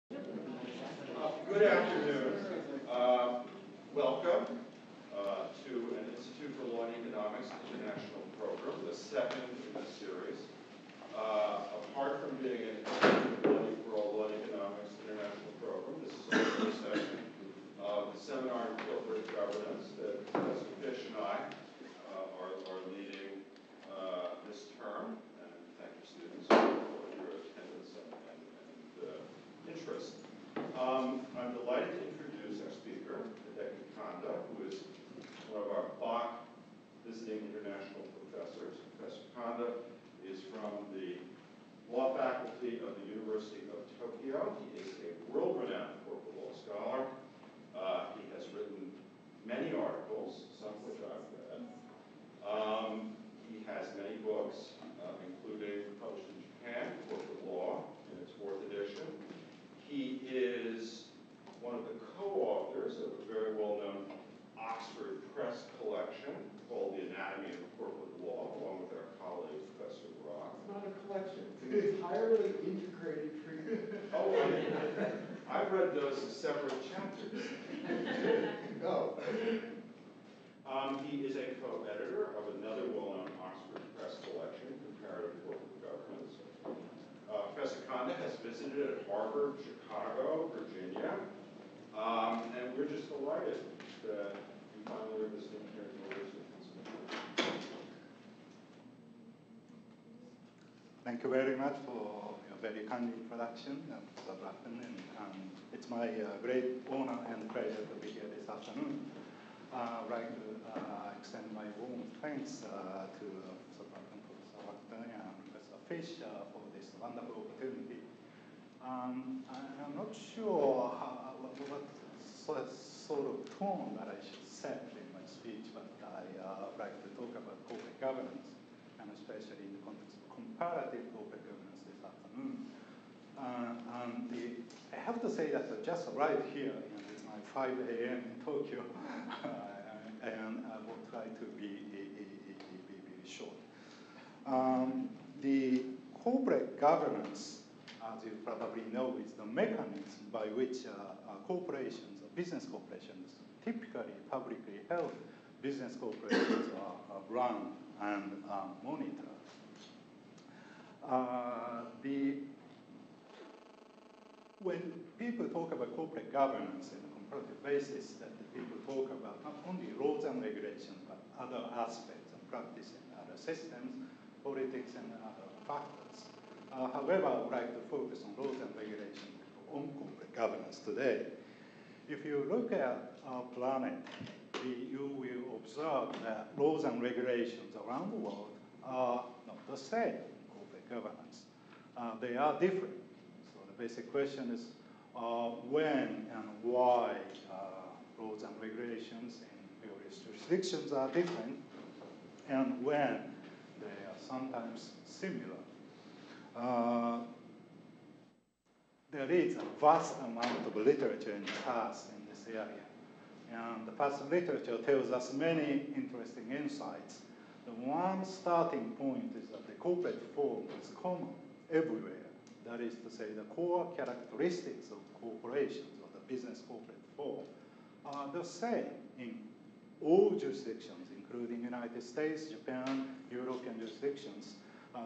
Good afternoon. Welcome to an Institute for Law and Economics International Program, the second in the series. Apart from being an Institute for Law and Economics International Program, this is also a session of the seminar on corporate governance that Professor Fish and I are leading this term. And thank you, students, for your attendance and interest. I'm delighted to introduce our speaker, Hideki Kanda, who is one of our Bach visiting international professors. Professor Kanda is from the law faculty of the University of Tokyo. He is a world-renowned corporate law scholar. He has written many articles, some of which I've read. He has many books, including published in Japan, Corporate Law, in its 4th edition. He is one of the co-authors of a very well-known Oxford Press collection called The Anatomy of Corporate Law, along with our colleague, Professor Rock. It's not a collection. It's an entirely integrated treatment. Oh, I've read those as separate chapters. No. He is a co-editor of another well-known Oxford Press collection, Comparative Corporate Governance. Professor Kanda has visited at Harvard, Chicago, Virginia, and we're just delighted that you finally are visiting here at the University of Pennsylvania. Thank you very much for your very kind introduction, Mr. Bratton. And it's my great honor and pleasure to be here this afternoon. I'd like to extend my warm thanks to Professor Bratton, Professor Bratton, and Professor Fish for this wonderful opportunity. I'm not sure what sort of tone that I should set in my speech, but I'd like to talk about corporate governance, and especially in the context of comparative corporate governance this afternoon. I have to say that I just arrived here, it's my 5 a.m. in Tokyo, and I will try to be short. The corporate governance, as you probably know, is the mechanism by which corporations, business corporations, typically publicly held business corporations are run and monitored. When people talk about corporate governance in a comparative basis, that the people talk about not only laws and regulations, but other aspects of practice and other systems, politics and other factors. However, I would like to focus on laws and regulations on corporate governance today. If you look at our planet, you will observe that laws and regulations around the world are not the same in corporate governance. They are different. So the basic question is when and why laws and regulations in various jurisdictions are different, and when they are sometimes similar. There is a vast amount of literature in the past in this area. And the past literature tells us many interesting insights. The one starting point is that the corporate form is common everywhere. That is to say, the core characteristics of corporations or the business corporate form are the same in all jurisdictions, including United States, Japan, European jurisdictions.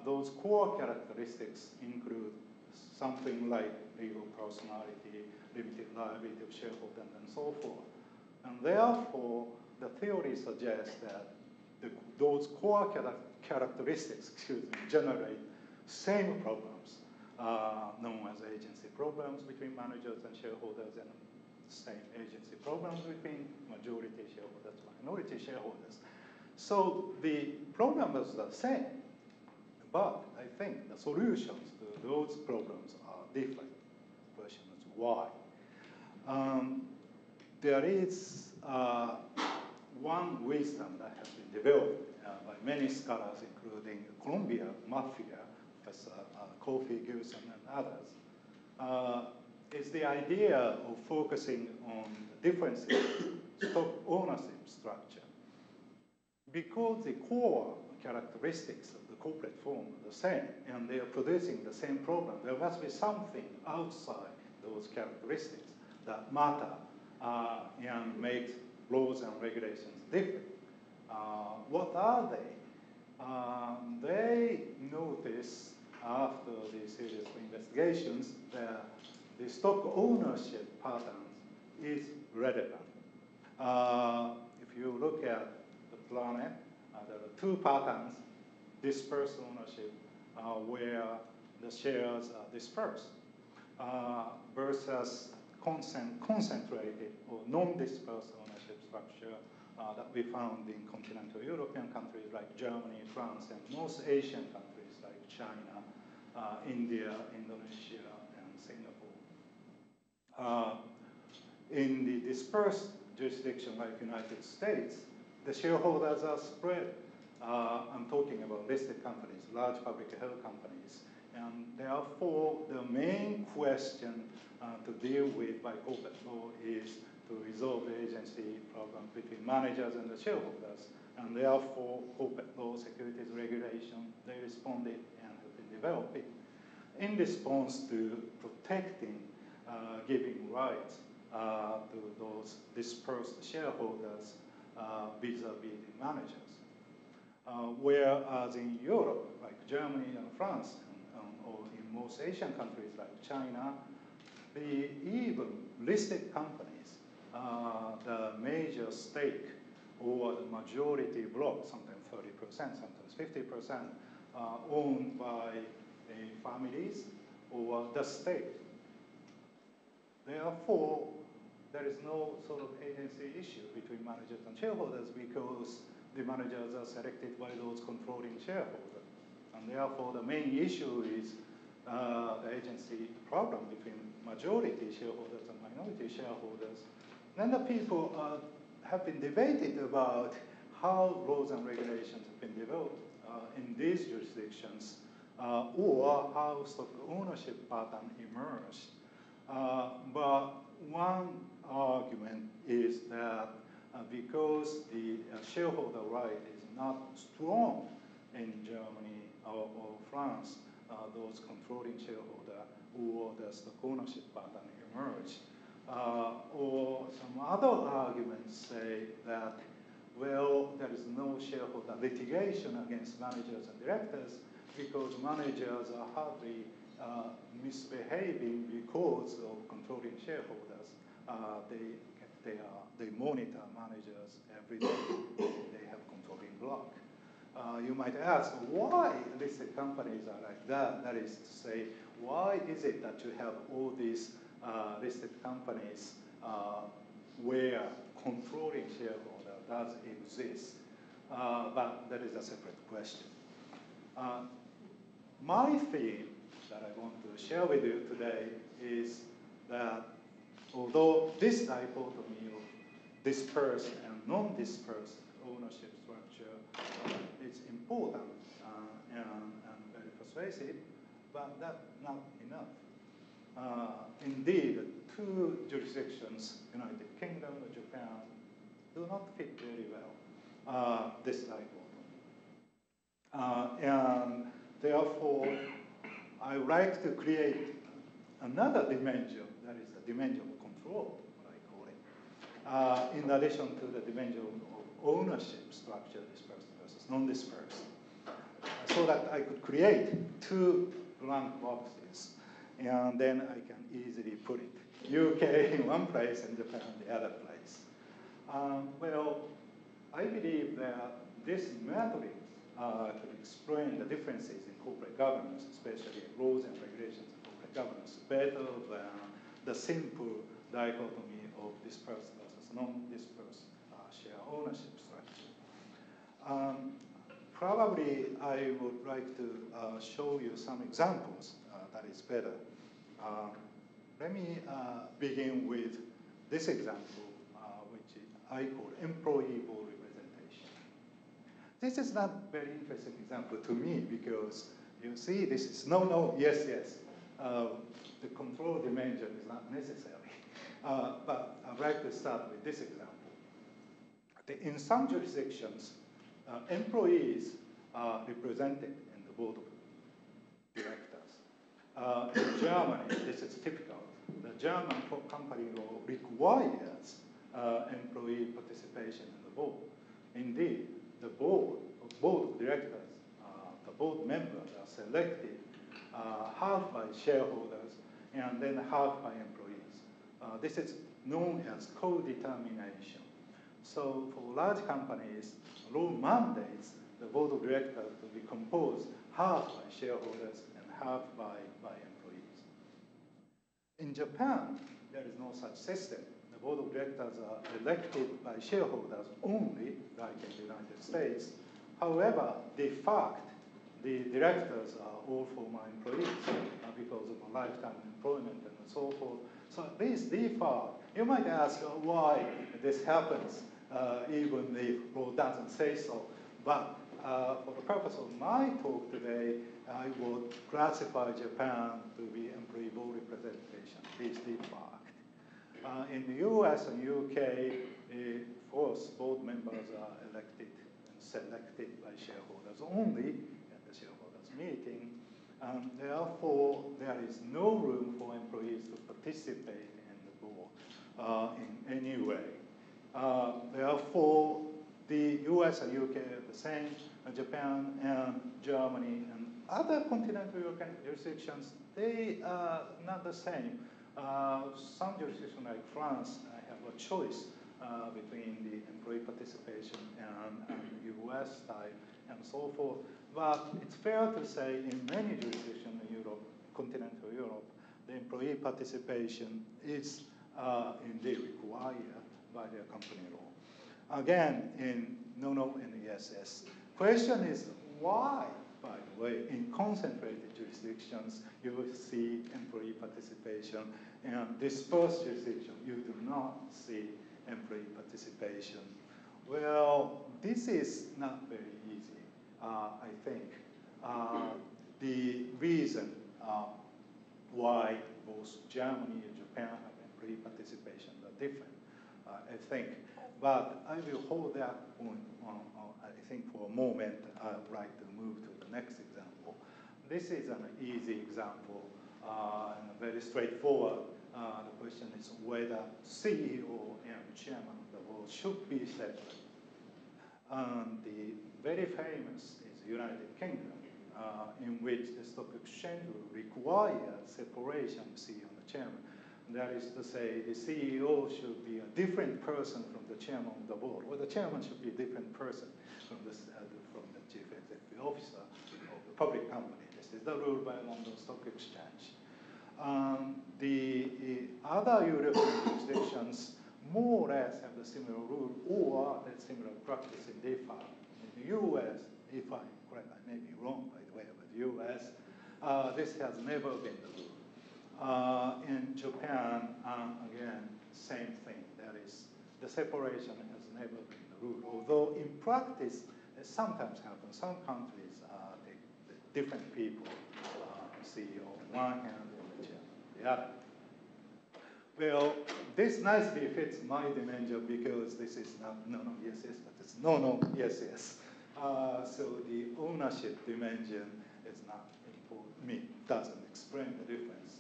Those core characteristics include something like legal personality, limited liability of shareholders, and so forth. And therefore, the theory suggests that those core characteristics generate same problems, known as agency problems between managers and shareholders, and same agency problems between majority shareholders and minority shareholders. So the problem is the same, but I think the solutions to those problems are different. The question is why. There is one wisdom that has been developed by many scholars, including Columbia Mafia, Professor Kofi Gilson and others, is the idea of focusing on the differences in stock ownership structure. Because the core characteristics of the corporate form are the same, and they are producing the same problem, there must be something outside those characteristics that matter and make laws and regulations different. What are they? They notice after the series of investigations that the stock ownership pattern is relevant. If you look at the planet, there are two patterns: dispersed ownership, where the shares are dispersed, versus concentrated or non-dispersed ownership structure that we found in continental European countries like Germany, France, and most Asian countries like China, India, Indonesia, and Singapore. In the dispersed jurisdiction like United States, the shareholders are spread. I'm talking about listed companies, large public held companies. And therefore, the main question to deal with by corporate law is to resolve the agency problem between managers and the shareholders. And therefore, corporate law, securities regulation, they responded and have been developing in response to protecting, giving rights to those dispersed shareholders vis-a-vis the managers. Whereas in Europe, like Germany and France, or in most Asian countries like China, even listed companies, the major stake or the majority block, sometimes 30%, sometimes 50%, owned by families or the state. Therefore, there is no sort of agency issue between managers and shareholders because the managers are selected by those controlling shareholders. And therefore, the main issue is the agency problem between majority shareholders and minority shareholders. Then the people have been debated about how laws and regulations have been developed in these jurisdictions or how stock ownership pattern emerged. But one argument is that because the shareholder right is not strong in Germany or France, those controlling shareholder or the stock ownership pattern emerge. Or some other arguments say that, well, there is no shareholder litigation against managers and directors because managers are hardly misbehaving because of controlling shareholders. They monitor managers every day. They have controlling block. You might ask why listed companies are like that. That is to say, why is it that you have all these listed companies where controlling shareholder does exist? But that is a separate question. My theme that I want to share with you today is that although this dichotomy of dispersed and non-dispersed ownership structure is important and very persuasive, but that's not enough. Indeed, two jurisdictions, United Kingdom and Japan, do not fit very well this dichotomy. And therefore, I would like to create another dimension, that is the dimension of control, what I call it, in addition to the dimension of ownership structure, dispersed versus non-dispersed, so that I could create two blank boxes, and then I can easily put it UK in one place and Japan in the other place. Well, I believe that this matrix could explain the differences in corporate governance, especially laws and regulations of corporate governance, better than the simple dichotomy of dispersed versus non-dispersed share ownership structure. Probably I would like to show you some examples that is better. Let me begin with this example, which I call employee board representation. This is not a very interesting example to me because you see this is no, yes. The control dimension is not necessary. But I'd like to start with this example. In some jurisdictions, employees are represented in the board of directors. In Germany, this is typical. The German company law requires employee participation in the board. Indeed, the board of directors, the board members are selected half by shareholders and then half by employees. This is known as co-determination. So for large companies, law mandates the board of directors to be composed half by shareholders and half by employees. In Japan, there is no such system. The board of directors are elected by shareholders only, like in the United States. However, de facto, the directors are all former employees because of a lifetime employment and so forth. So this de facto, you might ask why this happens, even if law doesn't say so. But for the purpose of my talk today, I would classify Japan to be employee board representation, this de facto. In the US and UK, of course, board members are elected and selected by shareholders only at the shareholders meeting. Therefore, there is no room for employees to participate in the board in any way. Therefore, the US and UK are the same, Japan and Germany and other continental European jurisdictions, they are not the same. Some jurisdictions like France have a choice between the employee participation and US type and so forth. But it's fair to say in many jurisdictions in Europe, continental Europe, the employee participation is indeed required by their company law. Again, in no and yes, yes. Question is why, by the way, in concentrated jurisdictions, you will see employee participation, and dispersed jurisdictions, you do not see employee participation. Well, this is not very easy, I think. The reason why both Germany and Japan have employee participation are different, I think. But I will hold that point on, I think, for a moment. I would like to move to the next example. This is an easy example and very straightforward. The question is whether CEO and chairman of the board should be separate. The very famous is the United Kingdom, in which the stock exchange will require separation of CEO and the chairman. That is to say, the CEO should be a different person from the chairman of the board, or the chairman should be a different person from the chief executive officer of the public company. This is the rule by London Stock Exchange. The other European jurisdictions more or less have the similar rule or a similar practice in de facto. In the US, if I'm correct, I may be wrong by the way, but the US, this has never been the rule. In Japan, again, same thing. That is, the separation has never been the rule. Although in practice, it sometimes happens. Some countries take different people, CEO on one hand and the chairman on the other. Well, this nicely fits my dimension because this is not no, yes, yes, but it's no, yes, yes. So the ownership dimension is not important. Me, doesn't explain the difference.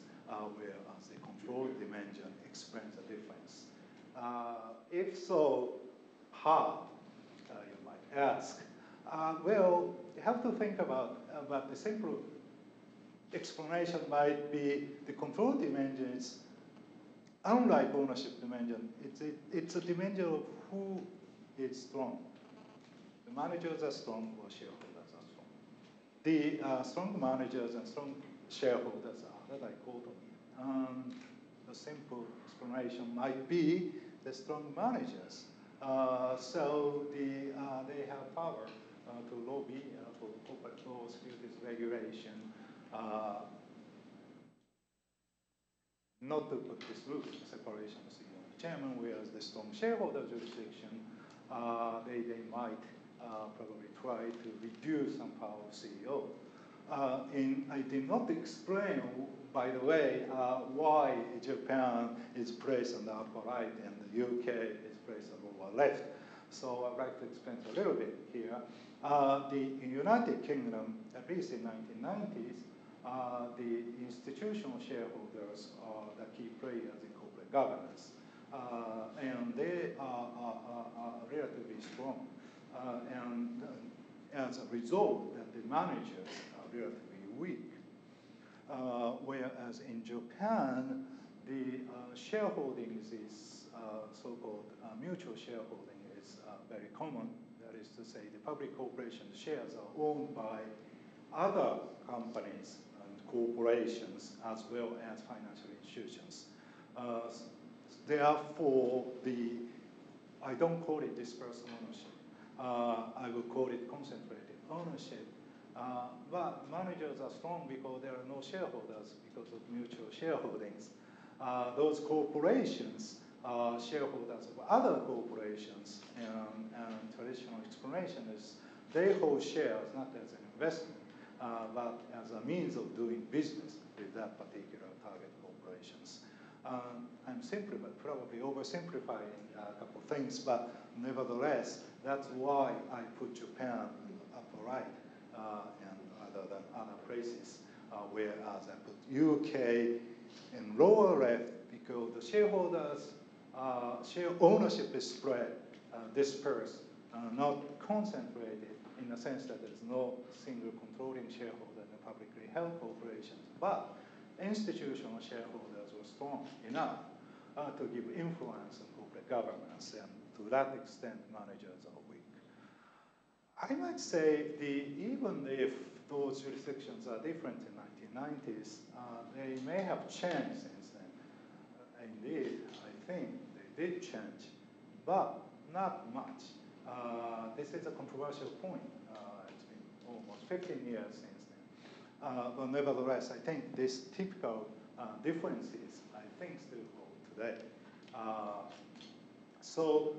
Whereas the control dimension explains the difference. If so, how, you might ask? Well, you have to think about the simple explanation might be the control dimension is unlike ownership dimension. It's a dimension of who is strong. The managers are strong or shareholders are strong. The strong managers and strong shareholders are the dichotomy. The simple explanation might be the strong managers. So they have power to lobby for corporate law, securities regulation, not to put this rule, separation of CEO and chairman, whereas the strong shareholder jurisdiction, they might probably try to reduce some power of CEO. I did not explain, by the way, why Japan is placed on the upper right and the UK is placed on the lower left. So I'd like to explain a little bit here. The United Kingdom, at least in the 1990s, the institutional shareholders are the key players in corporate governance. And they are relatively strong. And as a result, that the managers are relatively weak. Whereas in Japan, the shareholdings is so-called mutual shareholding is very common. That is to say, the public corporation shares are owned by other companies and corporations as well as financial institutions. Therefore, I don't call it dispersed ownership. I will call it concentrated ownership. But managers are strong because there are no shareholders because of mutual shareholdings. Those corporations are shareholders of other corporations, and traditional explanation is they hold shares not as an investment, but as a means of doing business with that particular target corporations. I'm simply, but probably oversimplifying a couple of things, but nevertheless, that's why I put Japan upper right and other than other places, whereas I put UK in lower left because the shareholders, share ownership is spread, dispersed, not concentrated in the sense that there's no single controlling shareholder in the publicly held corporations, but institutional shareholders were strong enough to give influence in corporate governance, and to that extent, managers are weak. I might say even if those jurisdictions are different in 1990s, they may have changed since then. Indeed, I think they did change, but not much. This is a controversial point. It's been almost 15 years since then. But nevertheless, I think these typical differences, I think, still hold today. So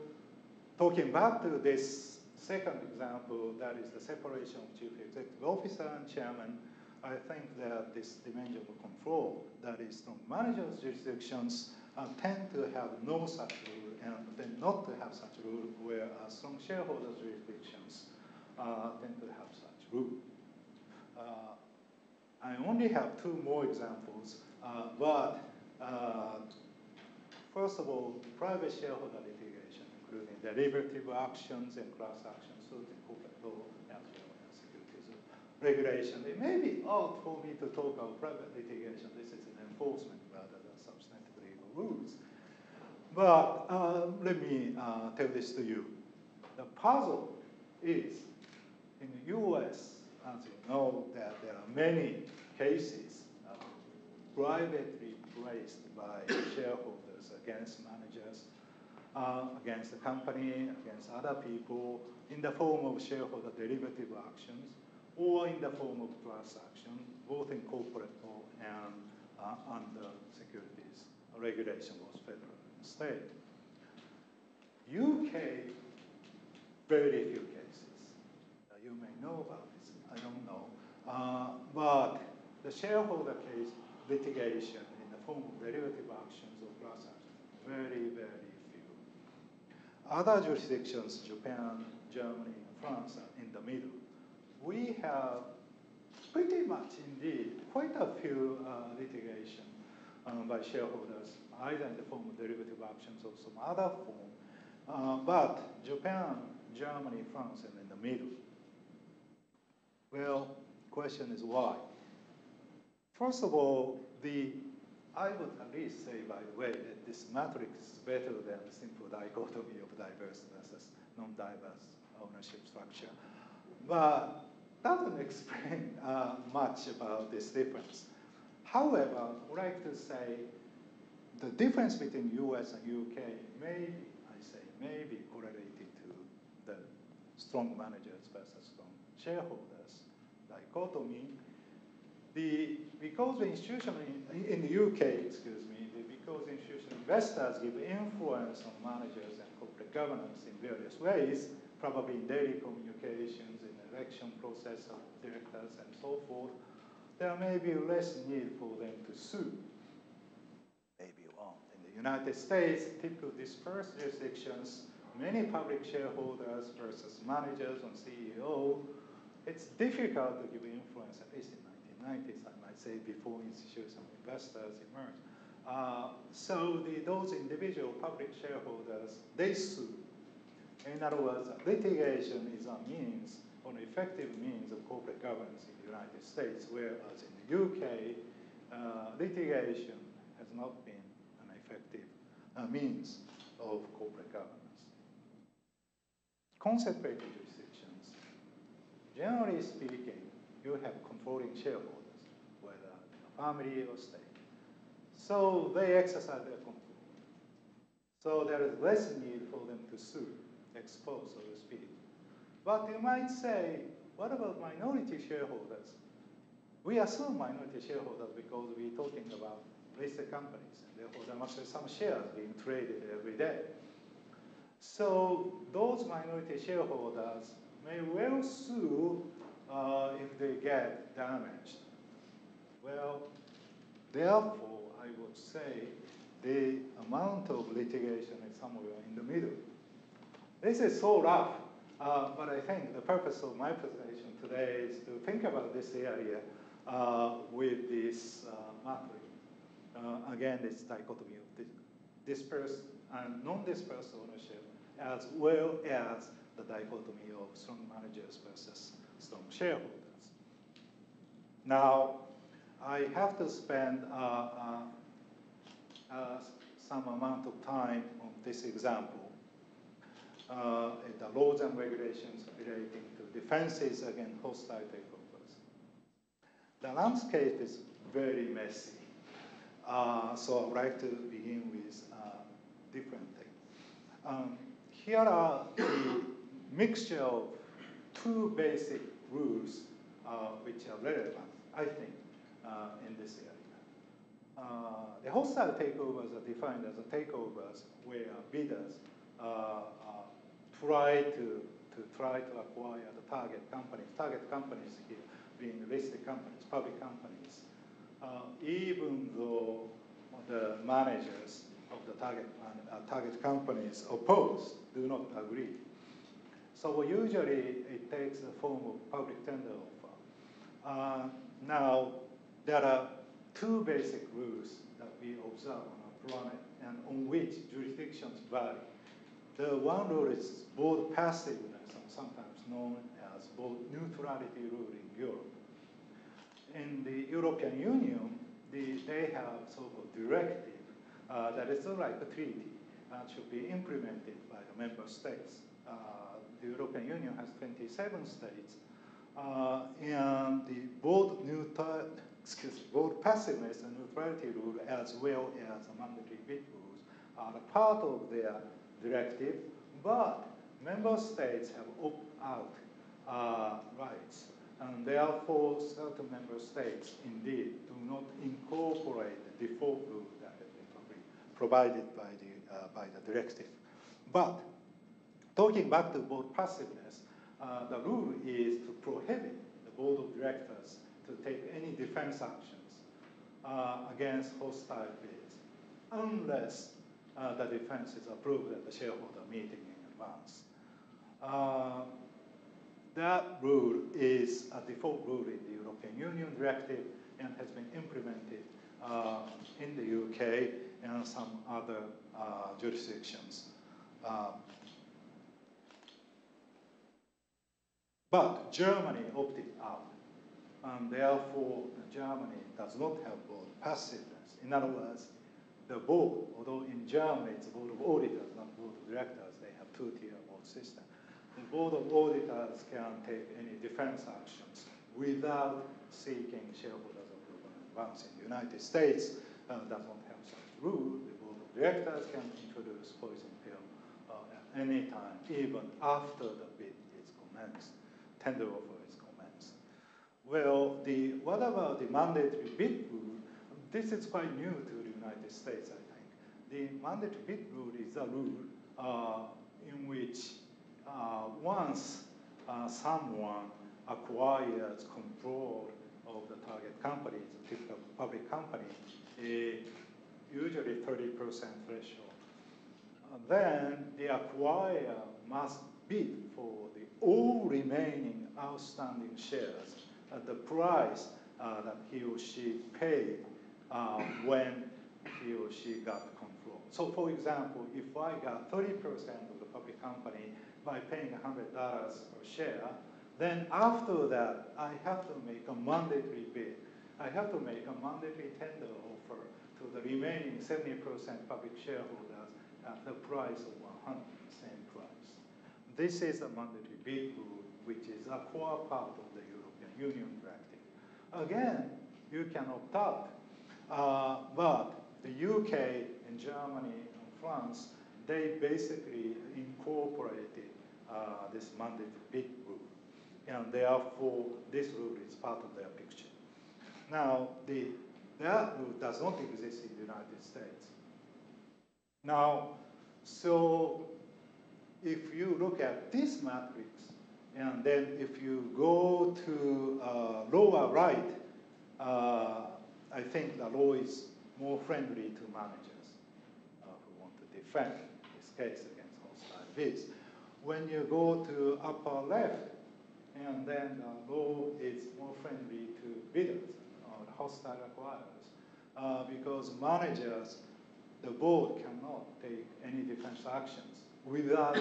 talking back to this second example, that is the separation of chief executive officer and chairman, I think that this dimension of control, that is from managers' jurisdictions, tend to have no such rule and tend not to have such rule, whereas some shareholders' jurisdictions tend to have such rule. I only have two more examples, but first of all, private shareholder litigation, including derivative actions and class action suits in corporate law, as well as securities regulation. It may be odd for me to talk about private litigation. This is an enforcement rather than substantive legal rules. But let me tell this to you. The puzzle is, in the US, as you know, that there are many cases privately placed by shareholders against managers, against the company, against other people, in the form of shareholder derivative actions, or in the form of class action, both in corporate law and under securities regulation, both federal and state. UK, very few cases. You may know about this, I don't know. But the shareholder case litigation in the form of derivative actions or class actions, very, very few. Other jurisdictions, Japan, Germany, France, are in the middle. We have pretty much indeed quite a few litigation by shareholders, either in the form of derivative actions or some other form. But Japan, Germany, France are in the middle. Well, question is why? First of all, I would at least say, by the way, that this matrix is better than the simple dichotomy of diverse versus non-diverse ownership structure. But doesn't explain much about this difference. However, I would like to say the difference between US and UK may be correlated to the strong managers versus strong shareholders dichotomy. Because the institutional, in the UK, excuse me, because institutional investors give influence on managers and corporate governance in various ways, probably in daily communications, in the election process of directors and so forth, there may be less need for them to sue. Maybe you won't. In the United States, typical dispersed jurisdictions, many public shareholders versus managers and CEO, it's difficult to give influence, at least in 90s, I might say, before institutional investors emerged. So those individual public shareholders, they sue. In other words, litigation is a means, or an effective means of corporate governance in the United States, whereas in the UK, litigation has not been an effective means of corporate governance. Concentrated jurisdictions, generally speaking, you have controlling shareholders, whether family or state. So they exercise their control. So there is less need for them to sue, expose, so to speak. But you might say, what about minority shareholders? We assume minority shareholders because we're talking about listed companies, and therefore there must be some shares being traded every day. So those minority shareholders may well sue if they get damaged. Well, therefore, I would say the amount of litigation is somewhere in the middle. This is so rough, but I think the purpose of my presentation today is to think about this area with this matrix. Again, this dichotomy of dispersed and non-dispersed ownership, as well as the dichotomy of strong managers versus strong shareholders. Now, I have to spend some amount of time on this example. The laws and regulations relating to defenses against hostile takeovers. The landscape is very messy. So I would like to begin with different things. Here are the mixture of two basic rules which are relevant, I think, in this area. The hostile takeovers are defined as a takeovers where bidders try to acquire the target companies here being listed companies, public companies, even though the managers of the target companies opposed, do not agree. So usually it takes the form of public tender offer. Now, there are two basic rules that we observe on our planet and on which jurisdictions vary. The one rule is board passiveness, and sometimes known as board neutrality rule in Europe. In the European Union, they have sort of directive that is like a treaty that should be implemented by the member states. The European Union has 27 states, and the board passiveness and neutrality rule, as well as the mandatory bid rules, are a part of their directive, but member states have opt-out rights, and therefore certain member states indeed do not incorporate the default rule that has been provided by the directive. But talking back to board passiveness, the rule is to prohibit the board of directors to take any defense actions against hostile bids unless the defense is approved at the shareholder meeting in advance. That rule is a default rule in the European Union directive and has been implemented in the UK and some other jurisdictions. But Germany opted out, and therefore Germany does not have board passiveness. In other words, the board, although in Germany it's a board of auditors, not board of directors, they have two-tier board system. The board of auditors can take any defense actions without seeking shareholders' approval in advance. In the United States, does not have such rule. The board of directors can introduce poison pill at any time, even after the bid is commenced, tender offer is commenced. Well, what about the mandatory bid rule? This is quite new to the United States, I think. The mandatory bid rule is a rule in which once someone acquires control of the target company, it's a typical public company, usually 30% threshold, then the acquirer must bid for the all remaining outstanding shares at the price that he or she paid when he or she got control. So for example, if I got 30% of the public company by paying $100 per share, then after that, I have to make a mandatory bid. I have to make a mandatory tender offer to the remaining 70% public shareholders at the price of 100% price. This is a mandatory bid rule, which is a core part of the European Union directive. Again, you can opt out, but the UK and Germany and France, they basically incorporated this mandatory bid rule. And therefore, this rule is part of their picture. Now, that rule does not exist in the United States. Now, so if you look at this matrix, and then if you go to lower right, I think the law is more friendly to managers who want to defend this case against hostile bids. When you go to upper left, and then the law is more friendly to bidders or hostile acquirers, because managers, the board cannot take any defense actions without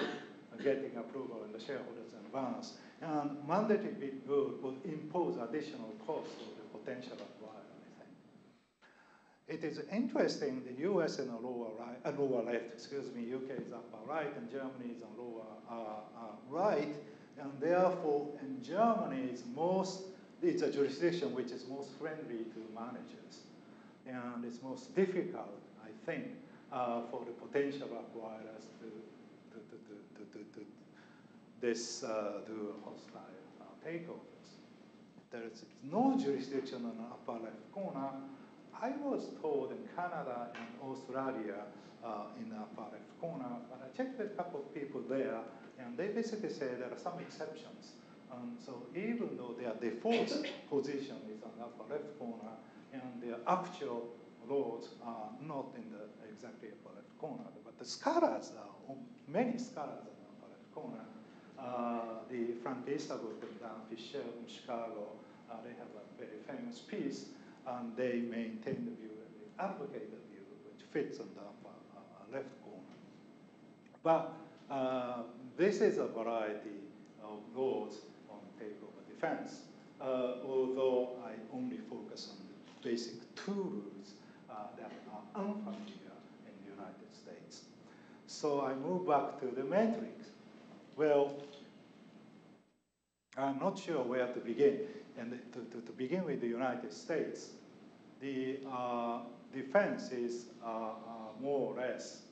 getting approval in the shareholders' advance. And mandatory bid rule will impose additional costs of the potential acquirer, I think. It is interesting, the US in the lower left, excuse me, UK is upper right, and Germany is on lower right. And therefore, in Germany, it's a jurisdiction which is most friendly to managers. And it's most difficult, I think, for the potential acquirers to do hostile takeovers. There is no jurisdiction on the upper left corner. I was told in Canada and Australia in the upper left corner, but I checked with a couple of people there, and they basically say there are some exceptions. So even though their default position is on the upper left corner, and their actual laws are not in the exactly upper left corner, but the scholars, many scholars in the upper left corner, the Frank Easterwood and Dan Fisher from Chicago, they have a very famous piece, and they maintain the view and they advocate the view which fits on the upper left corner. But this is a variety of laws on takeover defense, although I only focus on the basic two rules that are unfamiliar in the United States. So I move back to the matrix. Well, I'm not sure where to begin. And to begin with the United States, the defense is more or less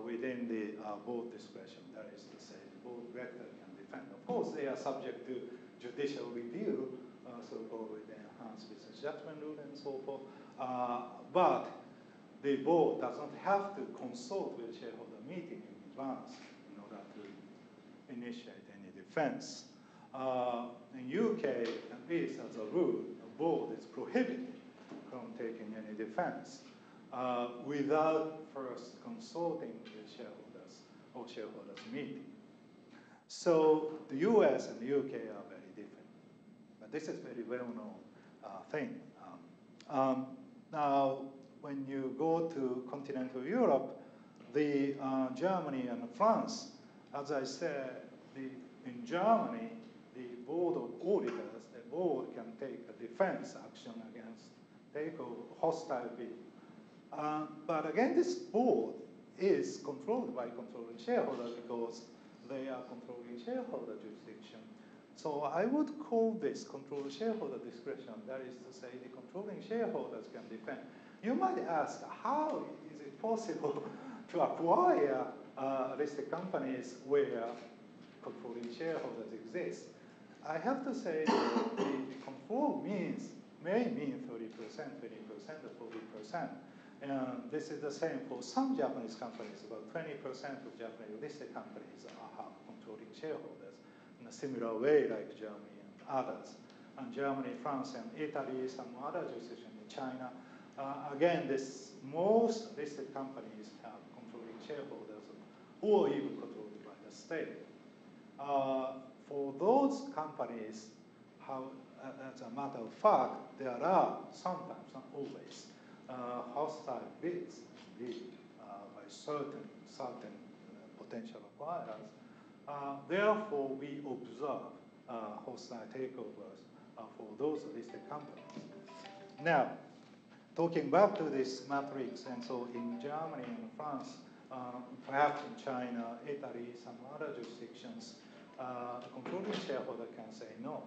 within the board discretion. That is to say, the board director can defend. Of course, they are subject to judicial review, so-called with the enhanced business judgment rule and so forth. But the board does not have to consult with shareholder meeting in advance in order to initiate any defense. In UK, at least as a rule, the board is prohibited from taking any defense without first consulting with shareholders or shareholders meeting. So the US and the UK are very different. But this is a very well-known thing. Now, when you go to continental Europe, the Germany and France, as I said, in Germany, the board of auditors, the board can take a defense action against takeover, hostile bid. But again, this board is controlled by controlling shareholders because they are controlling shareholder jurisdiction. So I would call this controlling shareholder discretion. That is to say, the controlling shareholders can defend. You might ask, how is it possible to acquire listed companies where controlling shareholders exist? I have to say that the control may mean 30%, 20%, or 40%. And this is the same for some Japanese companies. About 20% of Japanese listed companies have controlling shareholders in a similar way like Germany and others. And Germany, France, and Italy, some other jurisdictions in China. Again, most listed companies have controlling shareholders or even controlled by the state. For those companies, as a matter of fact, there are sometimes, not always, hostile bids indeed by certain potential acquirers. Therefore, we observe hostile takeovers for those listed companies. Now, talking back to this matrix, and so in Germany and France, perhaps in China, Italy, some other jurisdictions, the controlling shareholder can say no,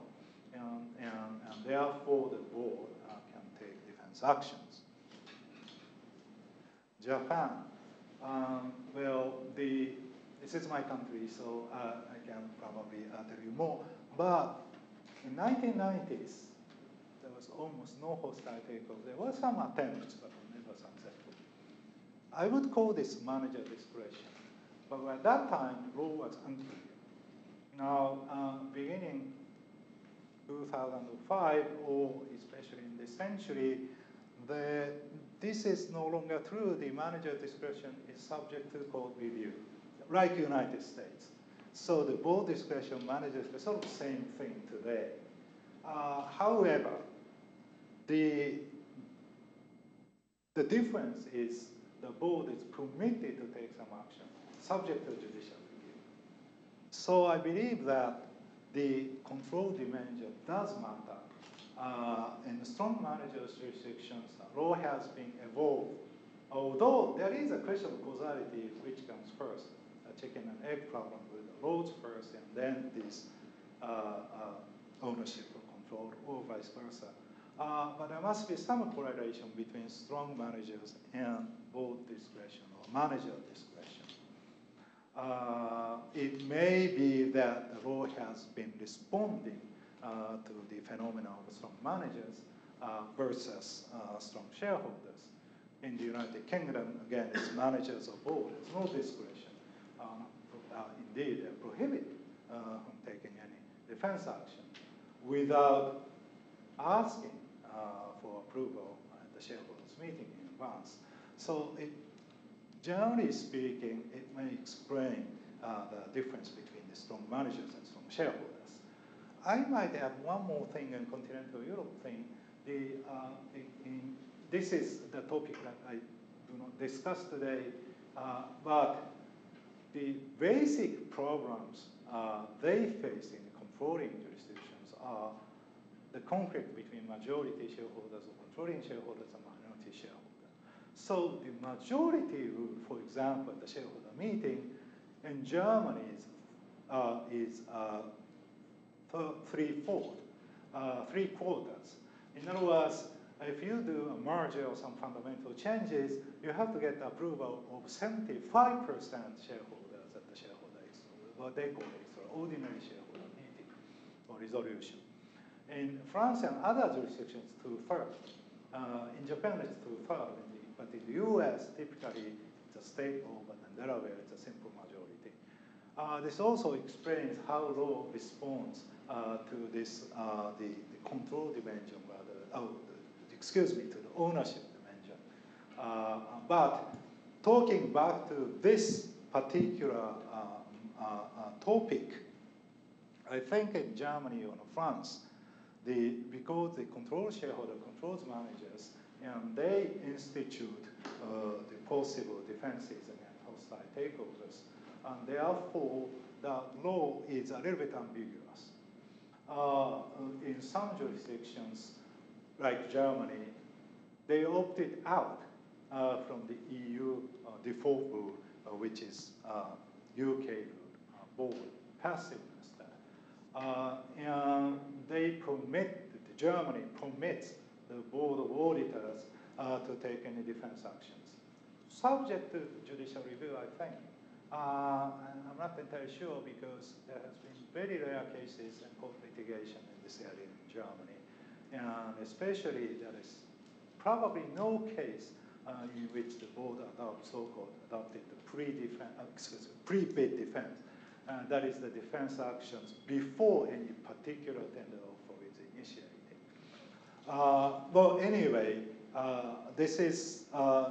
and therefore the board can take defense actions. Japan, well, this is my country, so I can probably tell you more, but in 1990s, there was almost no hostile takeover. There were some attempts, but never successful. I would call this manager discretion, but at that time, law was unclear. Now, beginning 2005, or especially in this century, this is no longer true. The manager discretion is subject to court review, like United States. So the board discretion, manager discretion, sort of the same thing today. However, the difference is the board is permitted to take some action, subject to judicial review. So I believe that the control dimension does matter. In strong managers jurisdictions, law has been evolved. Although there is a question of causality, which comes first, a chicken and egg problem with the laws first, and then this ownership or control, or vice versa. But there must be some correlation between strong managers and board discretion or manager discretion. It may be that the law has been responding to the phenomenon of strong managers versus strong shareholders. In the United Kingdom, again, it's managers or board. There's no discretion. Indeed, they're prohibited from taking any defense action without asking for approval at the shareholders meeting in advance. So generally speaking, it may explain the difference between the strong managers and strong shareholders. I might add one more thing in continental Europe thing. This is the topic that I do not discuss today, but the basic problems they face in controlling jurisdictions are the conflict between majority shareholders or controlling shareholders and minority shareholders. So the majority rule, for example, at the shareholder meeting in Germany is three quarters. In other words, if you do a merger or some fundamental changes, you have to get approval of 75% shareholders at the shareholder, what they call extraordinary shareholder meeting or resolution. In France and other jurisdictions, 2/3. In Japan, it's 2/3, but in the US, typically it's a state law, but in Delaware, it's a simple majority. This also explains how law responds to this, the control dimension, to the ownership dimension. But talking back to this particular topic, I think in Germany or France, because the control shareholder controls managers, and they institute the possible defenses against hostile takeovers, and therefore the law is a little bit ambiguous. In some jurisdictions, like Germany, they opted out from the EU default rule, which is UK rule, board passiveness there. And Germany permits the board of auditors to take any defense actions. Subject to judicial review, I think. I'm not entirely sure because there has been very rare cases and court litigation in this area in Germany. And especially there is probably no case in which the board adopted the pre-bid defense. That is the defense actions before any particular tender offer is initiated. Well, anyway, this is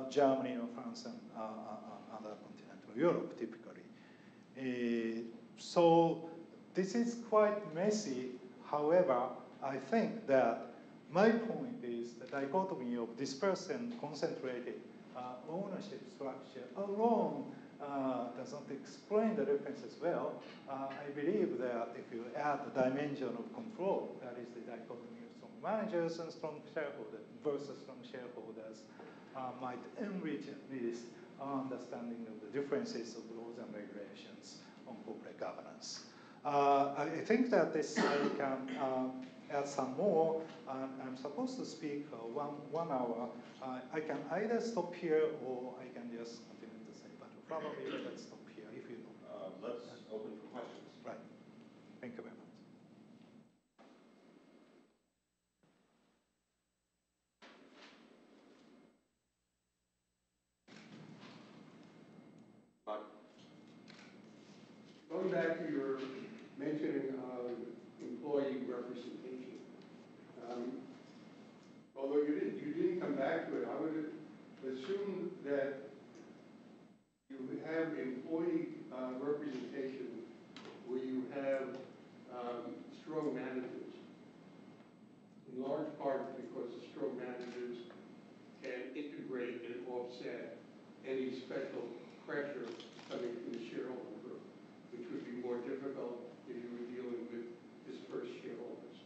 Germany or France and other continental Europe, typically. So this is quite messy. However, I think that my point is the dichotomy of dispersed and concentrated ownership structure alone does not explain the differences well. I believe that if you add the dimension of control, that is the dichotomy of strong managers and strong shareholders versus strong shareholders, might enrich at least our understanding of the differences of laws and regulations on corporate governance. I think that this I can add some more. I'm supposed to speak 1 hour. I can either stop here or I can just continue to say, but probably let's stop here if you know. Let's open for questions. Right. Thank you very much. Going back to your mentioning of employee representation, although you didn't come back to it, I would assume that you have employee representation where you have strong managers, in large part because the strong managers can integrate and offset any special pressure coming from the shareholder group, which would be more difficult if you were dealing with dispersed shareholders.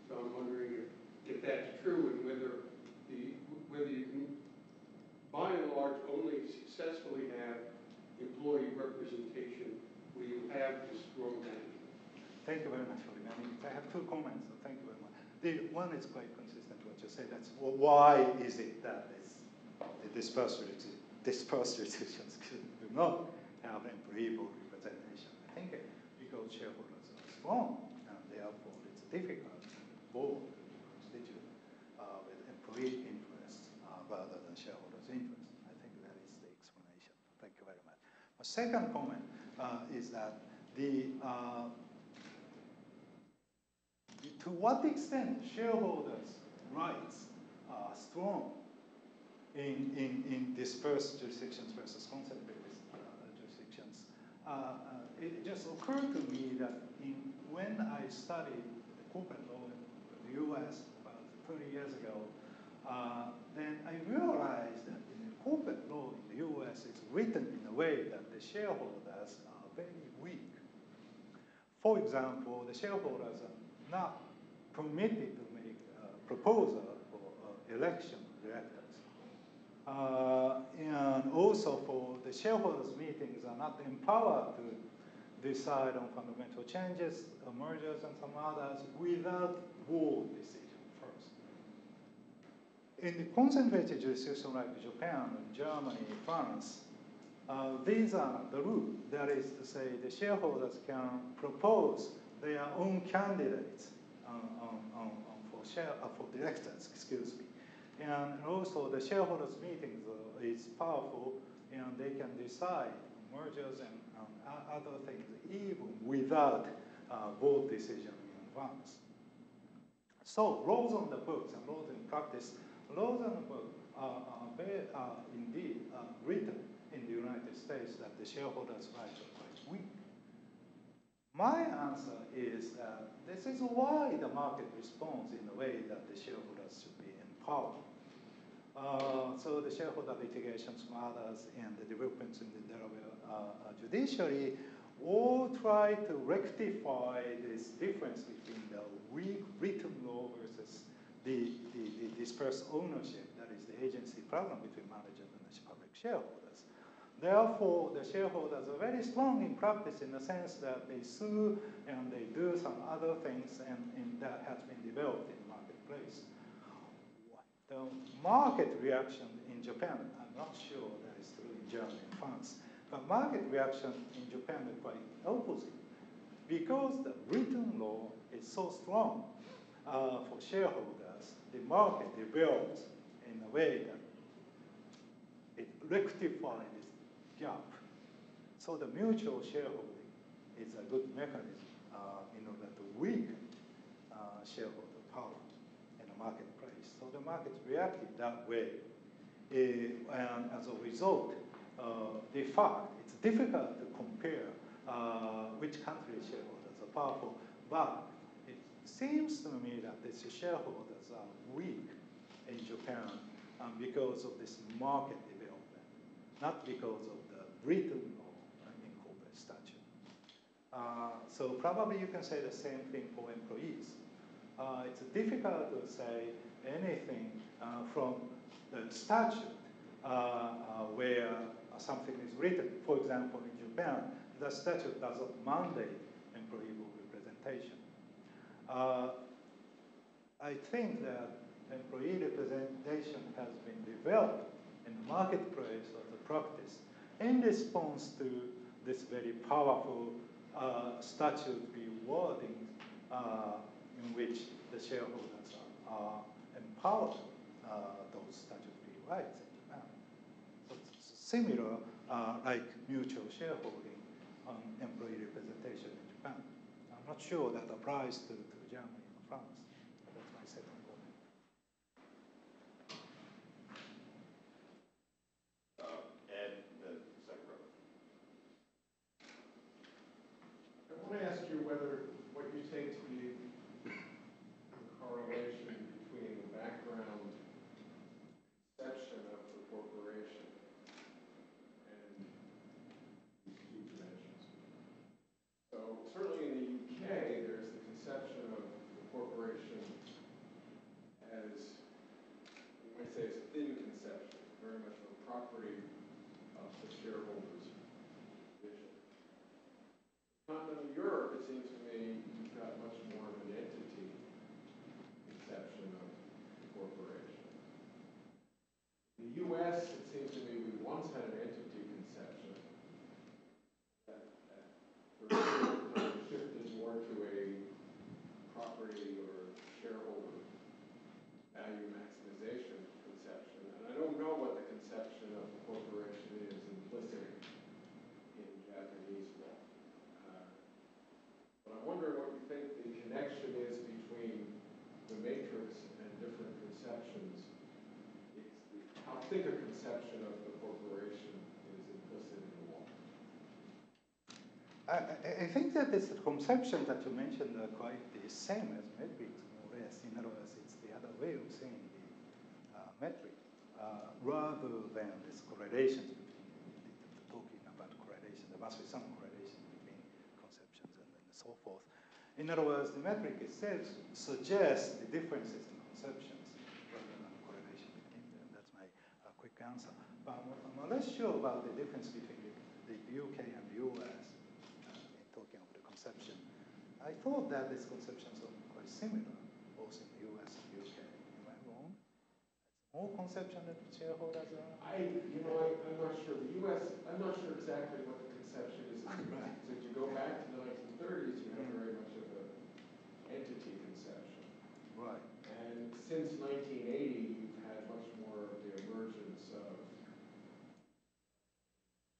So I'm wondering if that's true and whether you can, by and large, only successfully have employee representation where you have this strong management. Thank you very much for reminding me. I have 2 comments, so thank you very much. The one is quite consistent with what you said. That's why is it that the dispersed jurisdictions do not have employee board representation? I think because shareholders are strong, and therefore it's difficult for constitute with employee interest rather than shareholders' interest. I think that is the explanation. Thank you very much. My second comment is that to what extent shareholders' rights are strong in dispersed jurisdictions versus concentrated jurisdictions. It just occurred to me that when I studied the corporate law in the US about 30 years ago, then I realized that in the corporate law in the US, it's written in a way that the shareholders are very weak. For example, the shareholders are not permitted to make a proposal for election of directors. And also for the shareholders meetings are not empowered to decide on fundamental changes, mergers and some others without board decision first. In the concentrated jurisdiction like Japan, Germany, France, these are not the rule. That is to say, the shareholders can propose their own candidates for directors, excuse me. And also the shareholders meetings is powerful, and they can decide mergers and other things even without board decision in advance. So laws on the books and laws in practice, laws on the book are indeed written in the United States that the shareholders' rights are quite weak. My answer is that this is why the market responds in a way that the shareholders should be empowered. So the shareholder litigations from others and the developments in the Delaware judiciary all try to rectify this difference between the weak written law versus the dispersed ownership, that is the agency problem between managers and the public shareholders. Therefore, the shareholders are very strong in practice in the sense that they sue and they do some other things and that has been developed in the marketplace. The market reaction in Japan, I'm not sure that is true in Germany and France, but market reaction in Japan is quite opposite. Because the written law is so strong for shareholders, the market develops in a way that it rectifies this gap. So the mutual shareholding is a good mechanism in order to weaken shareholder power in the marketplace. So the market reacted that way. And as a result, de facto, it's difficult to compare which country's shareholders are powerful, but it seems to me that these shareholders are weak in Japan because of this market development, not because of the written law in corporate statute. So probably you can say the same thing for employees. It's difficult to say anything from the statute where something is written. For example, in Japan, the statute does not mandate employee representation. I think that employee representation has been developed in the marketplace as a practice in response to this very powerful statute rewarding in which the shareholders are empowered those statutory rights in Japan. So it's similar like mutual shareholding on employee representation in Japan. I'm not sure that applies to Germany or France. That's my second comment. Ed, the second row. I want to ask you what you take to be the correlation between the background conception of the corporation and these two dimensions. So certainly in the UK, there's the conception of the corporation as, you might say, it's a thin conception, very much the property of the shareholders' vision. Continental Europe, it seems to me, you've got much more of an entity conception of the corporation. In the U.S., it seems to me we once had an entity conception that shifted more to a property or shareholder value maximization conception. And I don't know what the conception of the corporation is implicit in Japanese law. But I'm wondering what you think the connection is between the matrix and different conceptions. How thick a conception of the corporation is implicit in the law? I think that this conception that you mentioned are quite the same as metrics, more or less. In other words, it's the other way of saying the metric, rather than this correlation between talking about correlation. There must be some correlation between conceptions and so forth. In other words, the metric itself suggests the differences in conceptions rather than correlation between them. That's my quick answer. But I'm less sure about the difference between the UK and the US. Talking of the conception, I thought that these conceptions are quite similar, both in the US and the UK. Am I wrong? It's more conception that shareholders are. I'm not sure. The US, I'm not sure exactly what the conception is. Right. If you go back to the 1930s, you have very much of an entity conception. Right. And since 1980, you've had much more of the emergence of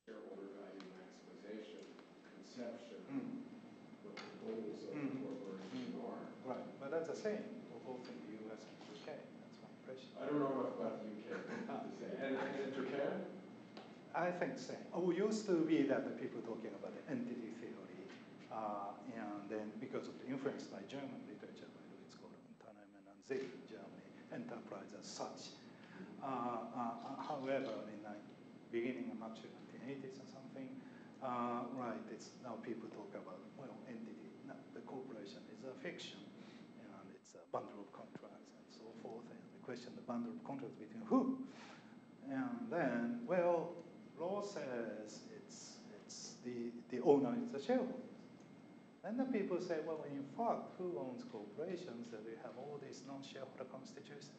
shareholder value maximization conception, what the goals of the corporation are. Right, but that's the same for both in the US and the UK. That's my impression. I don't know enough about the UK to say. And in Japan? I think same. It used to be that the people talking about the entity theory, and then because of the influence by German literature, by the way, it's called Unternehmen an sich in Germany, enterprise as such. However, in the beginning of actually 1980s or something, right, it's now people talk about, well, entity, no, the corporation is a fiction, and it's a bundle of contracts and so forth, and the question, the bundle of contracts between who? And then, well, law says it's the owner is the shareholder. And then people say, well, in fact, who owns corporations? That we have all these non-shareholder constitutions.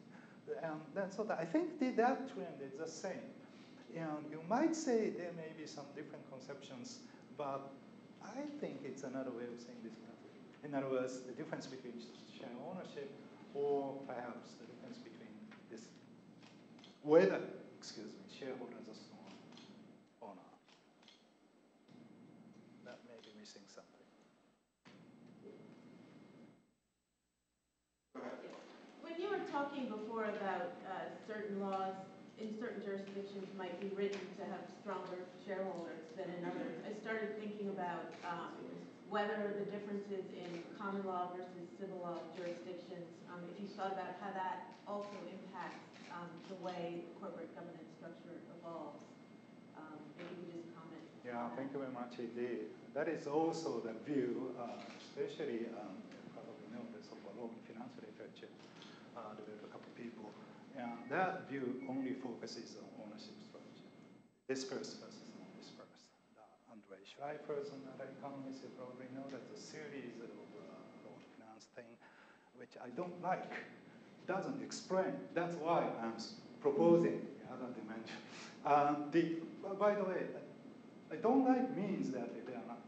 And then, so that I think that trend is the same. And you might say there may be some different conceptions, but I think it's another way of saying this. In other words, the difference between share ownership, or perhaps the difference between this, whether, shareholders are strong or not. That may be missing something. When you were talking before about certain laws in certain jurisdictions might be written to have stronger shareholders than in others, I started thinking about whether the differences in common law versus civil law jurisdictions, if you thought about how that also impacts the way the corporate governance structure evolves. Maybe you could just comment. Yeah, thank you very much indeed. That is also the view, especially probably know this overall finance literature, developed a couple of people. That view only focuses on ownership structure. Dispersed versus non-dispersed. Andre Schleifer's another economist, you probably know that's a series of law and finance thing, which I don't like. Doesn't explain. That's why I'm proposing the other dimension. By the way, I don't like means that they are not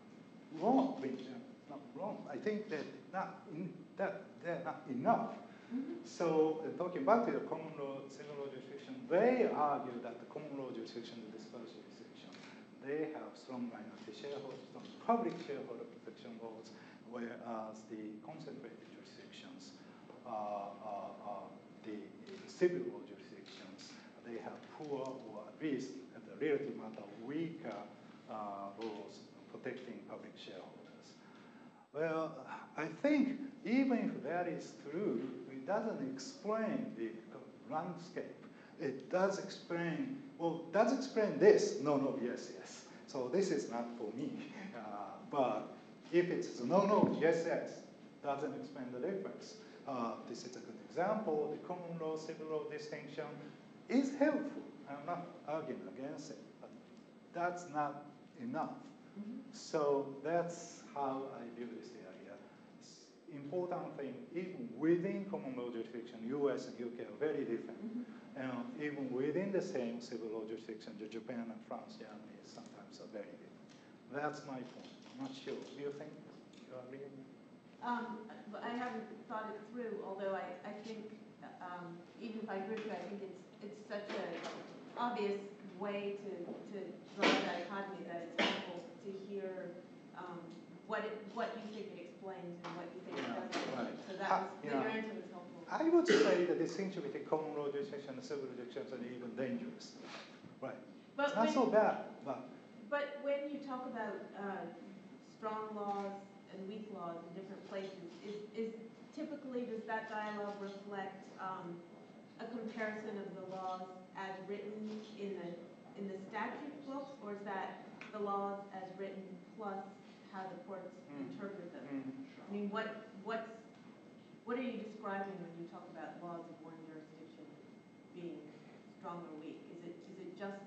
wrong. They're not wrong. I think that they're not enough. So talking back to the common law, civil law jurisdiction, they argue that the common law jurisdiction is dispersed jurisdiction. They have strong minority shareholders, strong public shareholder protection laws, whereas the concentrated jurisdictions, the civil law jurisdictions, they have poor or at least at the relative matter weaker laws protecting public shareholders. Well, I think even if that is true, it doesn't explain the landscape. It does explain, well, does explain this, no, yes. So this is not for me. But if it's no, yes, doesn't explain the difference. This is a good example. The common law, civil law distinction is helpful. I'm not arguing against it, but that's not enough. So that's how I view this area. Important thing, even within common law jurisdiction, US and UK are very different. And even within the same civil law jurisdiction, Japan and France, Germany sometimes are very different. That's my point. I'm not sure. Do you think you agree? I haven't thought it through, although I think, even if I agree with you, I think it's such an obvious way to draw a dichotomy that it's helpful to hear what you think it explains and what you think it doesn't. Right. So that was, your answer was helpful. I would say the distinction between common law jurisdiction and civil jurisdictions are even dangerous. Right. But it's not so bad, but. But when you talk about strong laws and weak laws in different places, is typically, does that dialogue reflect a comparison of the laws as written in the statute books, or is that the laws as written plus how the courts interpret them? I mean, what are you describing when you talk about laws of one jurisdiction being strong or weak? Is it just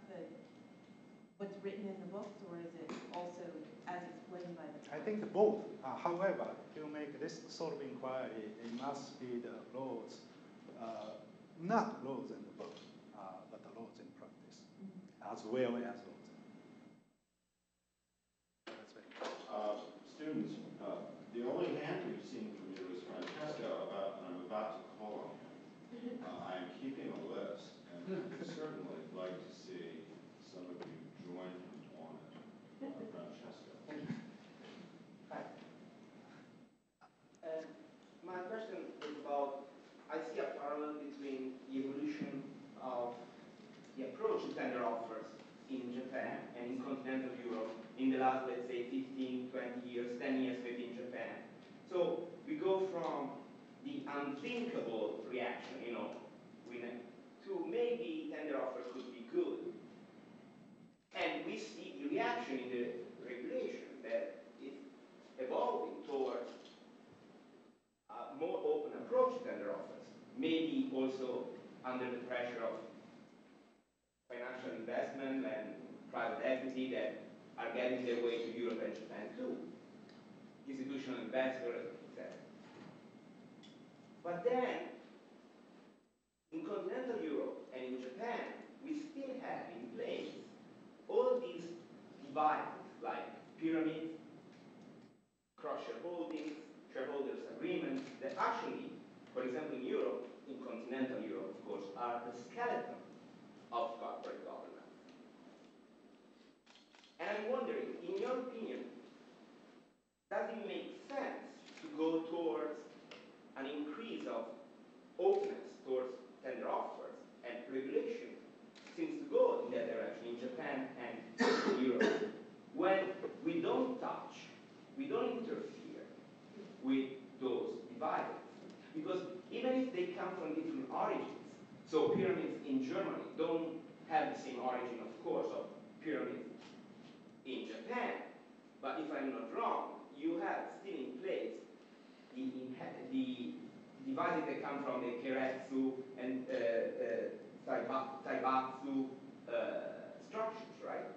what's written in the books, or is it also as explained by the courts? I think both. However, to make this sort of inquiry, it must be the laws, not laws in the book, but the laws in practice, as well as laws. That's right. Students, the only hand we've seen from you is Francesca, and I'm about to call on you. I am keeping a list, and I'd certainly like to see some of you join him on it. Francesca. Hi. My question is about, I see a parallel between the evolution of the approach to tender offers in Japan and in continental Europe in the last, let's say, 15, 20 years, 10 years maybe in Japan. So we go from the unthinkable reaction, to maybe tender offers could be good. And we see the reaction in the regulation that is evolving towards a more open approach to tender offers. Maybe also under the pressure of financial investment and private equity that are getting their way to Europe and Japan too. Institutional investors, etc. But then, in continental Europe and in Japan, we still have in place all these divides like pyramids, cross-shareholdings, shareholders' agreements that actually, for example in Europe, in continental Europe of course, are the skeleton of corporate governance. And I'm wondering, in your opinion, does it make sense to go towards an increase of openness towards tender offers and regulation seems to go in that direction in Japan and in Europe, when we don't touch, we don't with those dividends. Because even if they come from different origins, so pyramids in Germany don't have the same origin, of course, of pyramids in Japan. But if I'm not wrong, you have still in place the dividends that come from the Keiretsu and Taibatsu structures, right?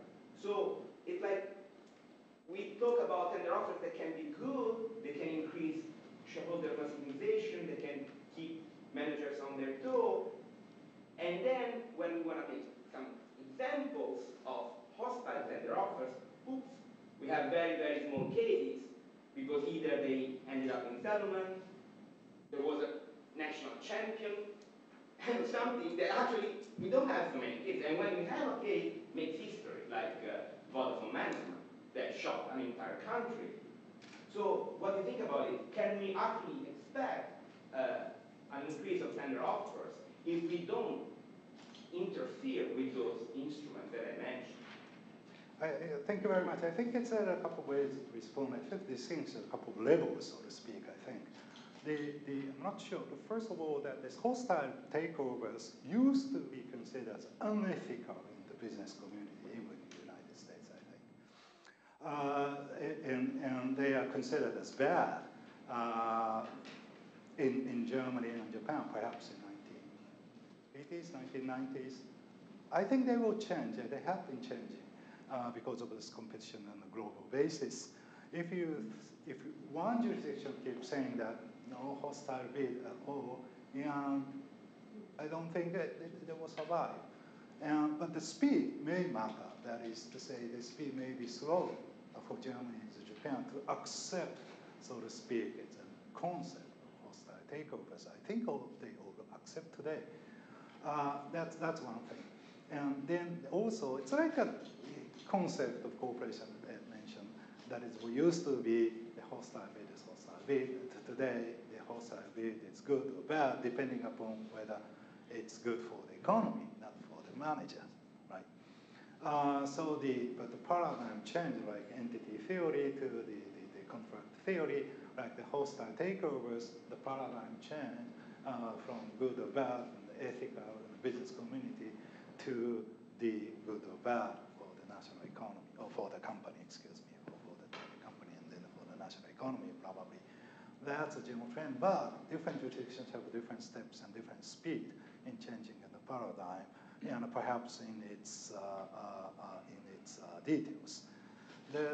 So it's like we talk about tender offers that can be good, they can increase shareholder maximization, they can keep managers on their toe, and then when we want to make some examples of hostile tender offers, oops, we have very, very small cases because either they ended up in settlement, there was a national champion, and something that actually we don't have so many cases. And when we have a case, makes history, like Vodafone Management, that shocked an entire country. So what do you think about it? Can we actually expect an increase of tender offers if we don't interfere with those instruments that I mentioned? Thank you very much. I think it's a couple of ways to respond. I think these things are a couple of levels, so to speak, I think. I'm not sure. First of all, that this hostile takeovers used to be considered as unethical in the business community, even in the United States, I think. And they are considered as bad in Germany and Japan, perhaps in 1980s, 1990s. I think they will change, and they have been changing because of this competition on a global basis. If one jurisdiction keeps saying that no hostile bid at all, and I don't think that they will survive. But the speed may matter. That is to say, the speed may be slow for Germany and Japan to accept, so to speak, it's a concept of hostile takeovers. I think they all accept today. That's one thing. And then also, it's like a concept of cooperation that I mentioned. That is, we used to be the hostile bid is hostile bid. Today, the hostile bid is good or bad, depending upon whether it's good for the economy, not for the managers, right? But the paradigm changed, like entity theory to the contract theory, like the hostile takeovers, the paradigm changed from good or bad, and the ethical and the business community, to the good or bad for the national economy, or for the company, excuse me, or for the company, and then for the national economy, probably. That's a general trend, but different jurisdictions have different steps and different speed in changing the paradigm, and perhaps in its details.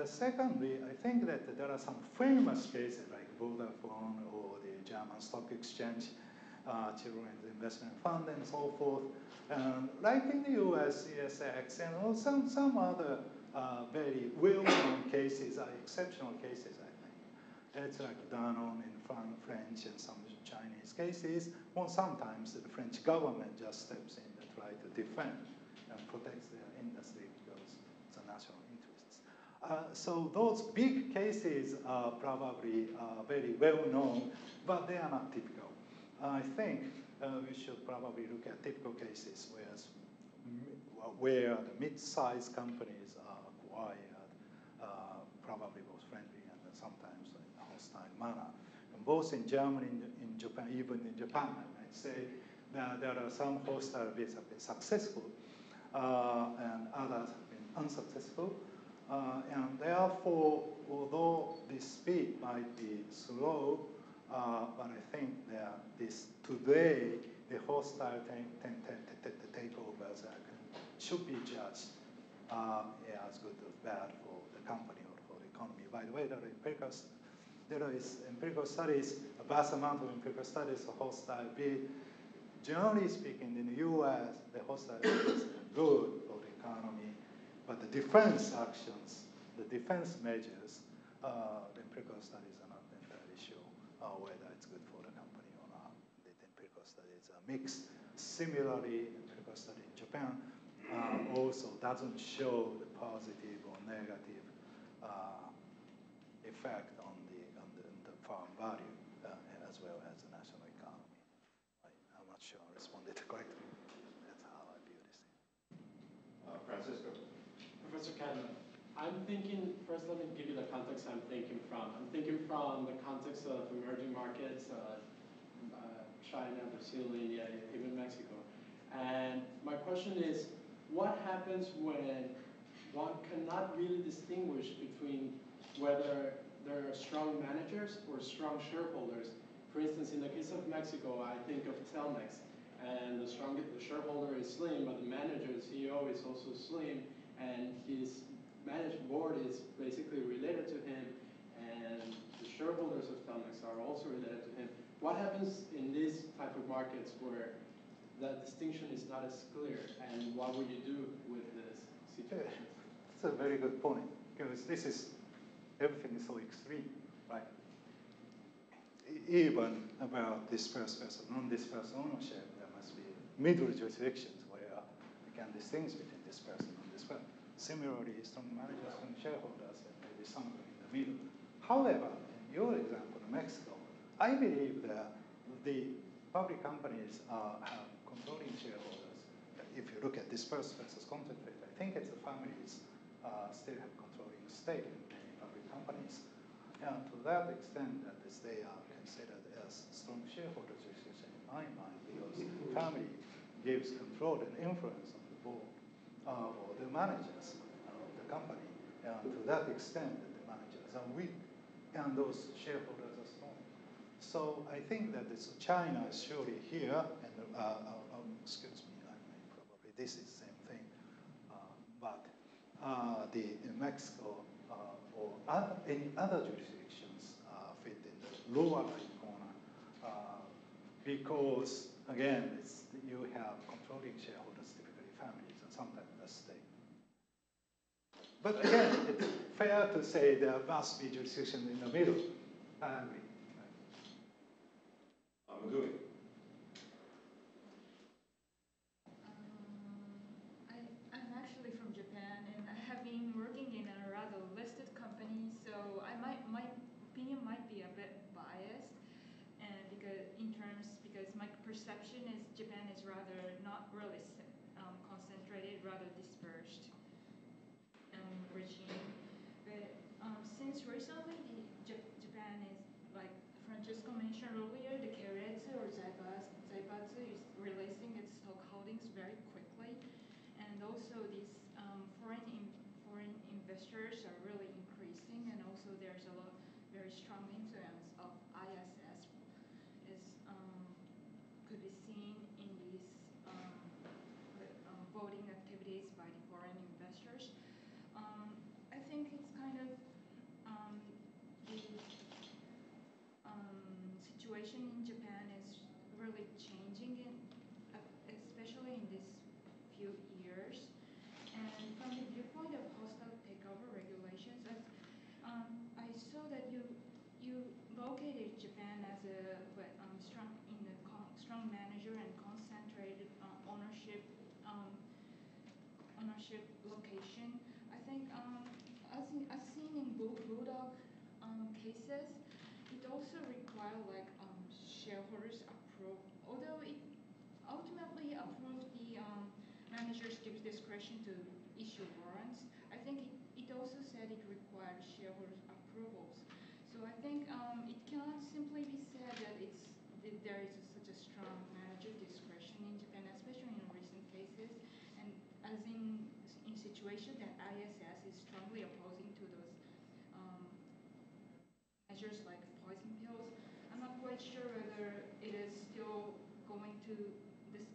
Secondly, I think that there are some famous cases like Vodafone or the German Stock Exchange, Children's Investment Fund, and so forth. Like in the US, CSX, and some other very well-known cases are exceptional cases, I think. It's like Danone in French and some Chinese cases. Well, sometimes the French government just steps in to try to defend and protect their industry because it's a national interest. So those big cases are probably very well known, but they are not typical. I think we should probably look at typical cases where the mid-sized companies are acquired, probably both friendly and sometimes in a hostile manner. And both in Germany and in Japan, even in Japan, I might say, that there are some hostile bids have been successful and others have been unsuccessful. And therefore, although the speed might be slow, but I think that today, the hostile takeovers should be judged as good or bad for the company or for the economy. By the way, there is empirical studies, a vast amount of empirical studies of hostile bid. Generally speaking, in the US, the hostile bid is good for the economy, but the defense actions, the defense measures, the empirical studies are not entirely sure whether it's good for the company or not. The empirical studies are mixed. Similarly, the empirical study in Japan also doesn't show the positive or negative effect on the farm value as well as the national economy. I'm not sure I responded correctly. That's how I view this. Francisco. Professor Kanda, I'm thinking, first let me give you the context I'm thinking from. I'm thinking from the context of emerging markets, China, Brazil, India, even Mexico. And my question is, what happens when one cannot really distinguish between whether there are strong managers or strong shareholders? For instance, in the case of Mexico, I think of Telmex, and the shareholder is slim, but the manager, the CEO, is also slim, and his managed board is basically related to him, and the shareholders of Telmex are also related to him. What happens in these type of markets where that distinction is not as clear, and what would you do with this situation? That's a very good point, because this is, everything is so extreme, right? Even about dispersed versus non-dispersed ownership, there must be middle jurisdictions where we can distinguish between dispersed and non-dispersed. Similarly, strong managers and shareholders, there may be something in the middle. However, in your example, Mexico, I believe that the public companies have controlling shareholders. If you look at dispersed versus concentrated, I think it's the families still have controlling stake in many public companies. And to that extent, that is, they are considered as strong shareholders, in my mind, because family gives control and influence on the board or the managers of the company. And to that extent, that the managers are weak and those shareholders are strong. So I think that China is surely here, and excuse me, probably this is the same thing, but in Mexico or any other jurisdictions fit in the lower right corner, because again, you have controlling shareholders, typically families, and sometimes the state. But again, it's fair to say there must be jurisdictions in the middle. I agree. Magumi. I'm actually from Japan, and I have been working in a rather listed company, so my opinion might be a bit biased, and because my perception is Japan is rather not really concentrated, rather dispersed regime. But since recently, Japan is, like Francesco mentioned earlier, the Keiretsu or Zaibatsu is releasing its stock holdings very quickly, and also these foreign investors are really increasing, and also there's a lot very strong influence of ISS is could be seen in these voting activities by the foreign investors. I think it's kind of the situation in Japan is really changing, especially in these few years. And from the viewpoint of hostile takeover regulations, I saw that you located Japan as a strong manager and concentrated ownership location. I think as seen in Bulldog cases, it also requires like shareholders approve. Although it ultimately approved the manager's discretion to issue warrants, I think it also said it required shareholders' approvals. So I think it cannot simply be said that there is such a strong manager discretion in Japan, especially in recent cases, and as in situations that ISS is strongly opposing to those measures like poison pills. I'm not quite sure whether it is still going to this.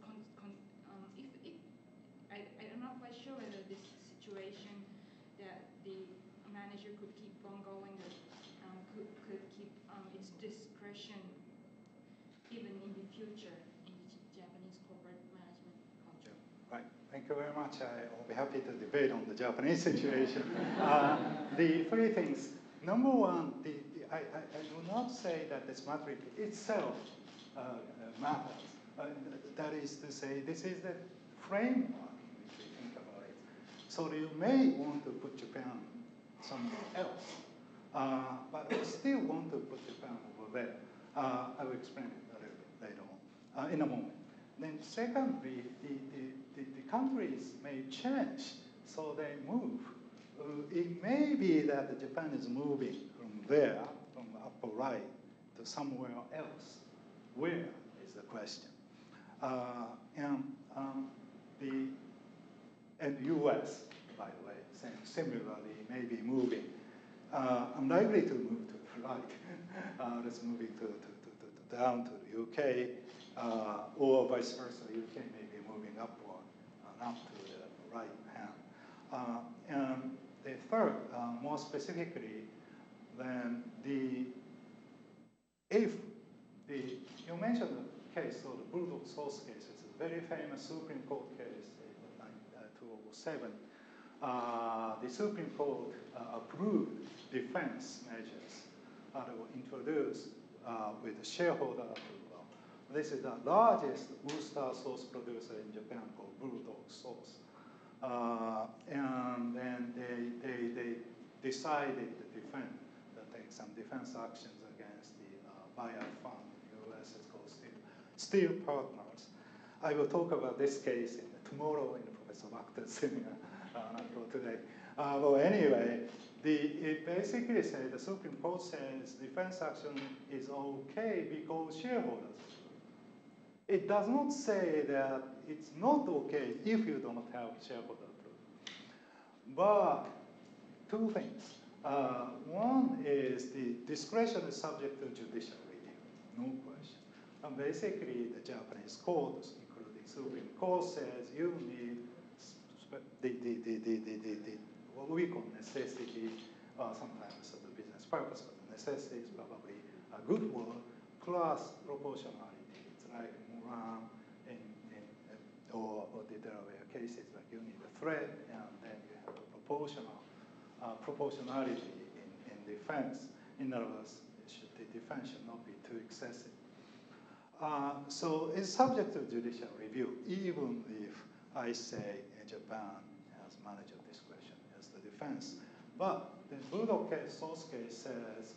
I'm not quite sure whether this situation that the manager could keep on going, that could keep its discretion even in the future in the Japanese corporate management culture. Right. Thank you very much. I will be happy to debate on the Japanese situation. The three things. Number one, I do not say that this matrix itself matters. That is to say, this is the framework in which we think about it. So you may want to put Japan somewhere else, but I still want to put Japan over there. I will explain it a little bit later on, in a moment. Then secondly, the countries may change, so they move it may be that Japan is moving from there, from the upper right, to somewhere else. Where is the question? And U.S., by the way, similarly may be moving. Unlikely to move to the right. It's moving down to the UK, or vice versa. UK may be moving upward, not to the right hand. And the third, more specifically, then you mentioned the case, so the Bulldog Source case. It's a very famous Supreme Court case in 2007. The Supreme Court approved defense measures that were introduced with shareholder approval. This is the largest Worcester sauce producer in Japan called Bulldog Sauce. And then they decided to take some defense actions against the buyout fund. In the US it's called Steel Partners. I will talk about this case tomorrow in the Professor Wachter's seminar, not for today. Well, anyway, it basically says, the Supreme Court says defense action is okay because shareholders approve. It does not say that it's not okay if you don't have shareholder approval. But two things. One is the discretion is subject to judicial review, no question. And basically, the Japanese courts, including Supreme Court, says you need what we call necessity, sometimes for the business purpose, but the necessity is probably a good word, plus proportionality. It's like Moran or the Delaware cases, like you need a threat, and then you have a proportionality in defense. In other words, the defense should not be too excessive. So it's subject to judicial review, even if I say Japan has manager discretion as the defense. But the Bulldog case, source case says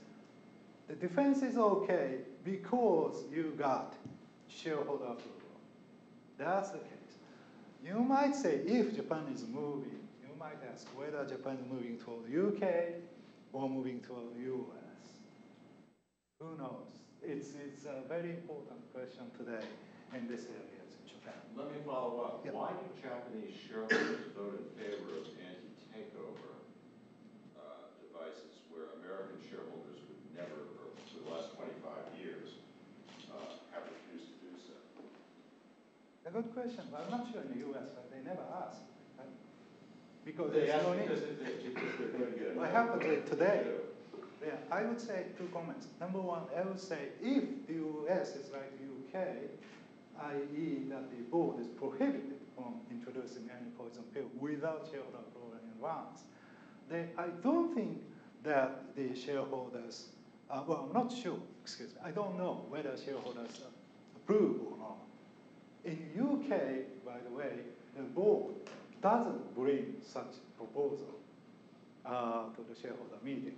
the defense is okay because you got shareholder approval. That's the case. You might say if Japan is moving, you might ask whether Japan is moving toward UK or moving toward US. Who knows? It's a very important question today in this area in Japan. Let me follow up. Yeah. Why do Japanese shareholders vote in favor of anti-takeover devices where American shareholders would never, or for the last 25 years, have refused to do so? A good question. I'm not sure in the US, but they never ask. Right? Because They there's ask no need. because they're going to get I have to do it today. Yeah, I would say two comments. Number one, I would say if the US is like the UK, i.e. that the board is prohibited from introducing any poison pill without shareholder approval in advance, then I don't think that the shareholders, well, I'm not sure, excuse me, I don't know whether shareholders approve or not. In UK, by the way, the board doesn't bring such proposal to the shareholder meeting.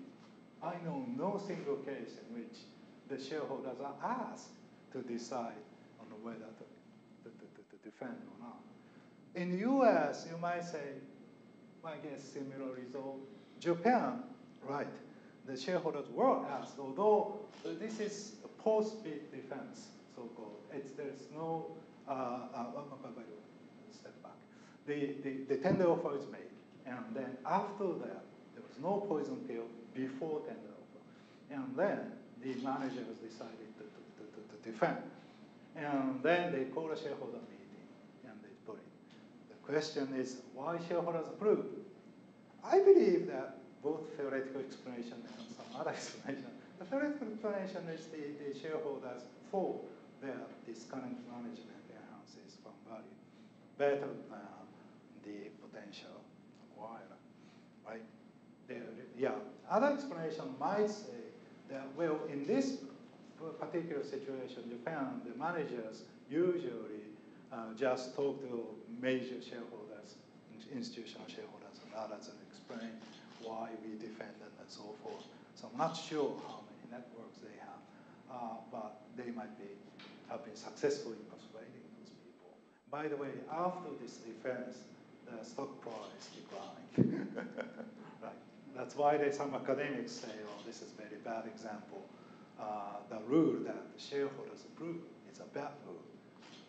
I know no single case in which the shareholders are asked to decide on whether to defend or not. In the US, you might say, I guess similar result. Japan, right, the shareholders were asked, although this is a post-bid defense, so-called. There's no, by the way, step back. The tender offer is made, and then after that, there was no poison pill before tender offer. And then the managers decided to defend. And then they called a shareholder meeting, and they put it. The question is, why shareholders approve? I believe that both theoretical explanation and some other explanation. The theoretical explanation is the shareholders thought that this current management enhances firm value better than the potential acquirer, right? Yeah. Other explanation might say that, well, in this particular situation, Japan, the managers usually just talk to major shareholders, institutional shareholders, and others, and explain why we defend them and so forth. So I'm not sure how many networks they have, but they might have been successful in persuading those people. By the way, after this defense, the stock price declined. Right. That's why some academics say, oh, this is a very bad example. The rule that the shareholders approve is a bad rule.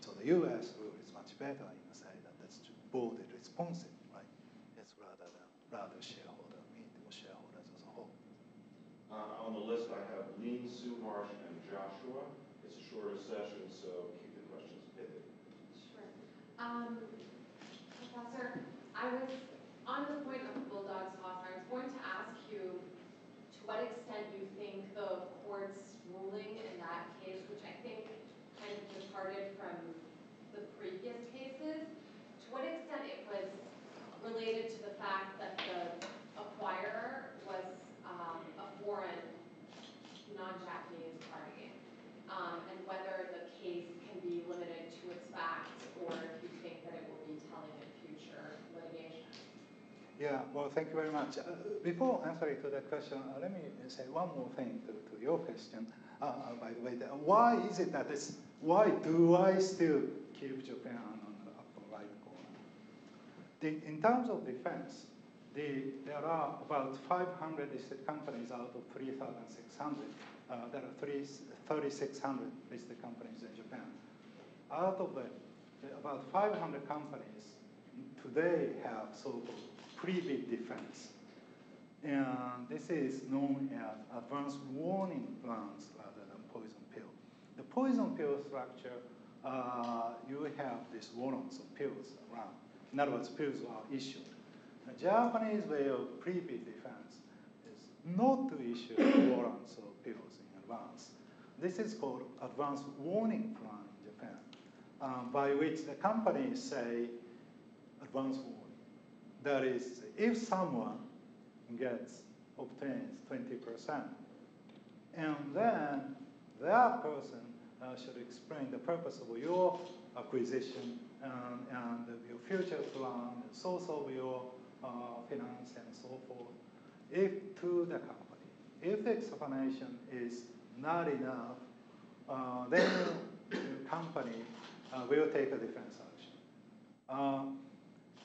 So the US rule is much better in the say that it's board responsive, right? It's rather shareholder meeting or shareholders as a whole. On the list, I have Lean, Sue Marsh, and Joshua. It's a shorter session, so keep the questions pithy. Sure. Professor, I was on the point of Bulldog's Hoss. I was going to ask you to what extent you think the court's ruling in that case, which I think kind of departed from the previous cases, to what extent it was related to the fact that the acquirer was a foreign, non-Japanese party, and whether the case can be limited to its facts, or if you think that it will be telling in future litigation. Yeah, well, thank you very much. Before answering to that question, let me say one more thing to your question. By the way, why is it that why do I still keep Japan on the upper right corner? In terms of defense, there are about 500 listed companies out of 3,600. There are 3,600 listed companies in Japan. Out of it, about 500 companies today have so-called pre-bid defense. And this is known as advanced warning plans rather than poison pill. The poison pill structure, you have these warrants of pills around. In other words, pills are issued. The Japanese way of pre-bid defense is not to issue warrants of pills in advance. This is called advanced warning plan in Japan, by which the companies say advanced warning. That is, if someone obtains 20%, and then that person should explain the purpose of your acquisition and your future plan, the source of your finance, and so forth, to the company. If the explanation is not enough, then the company will take a defense action.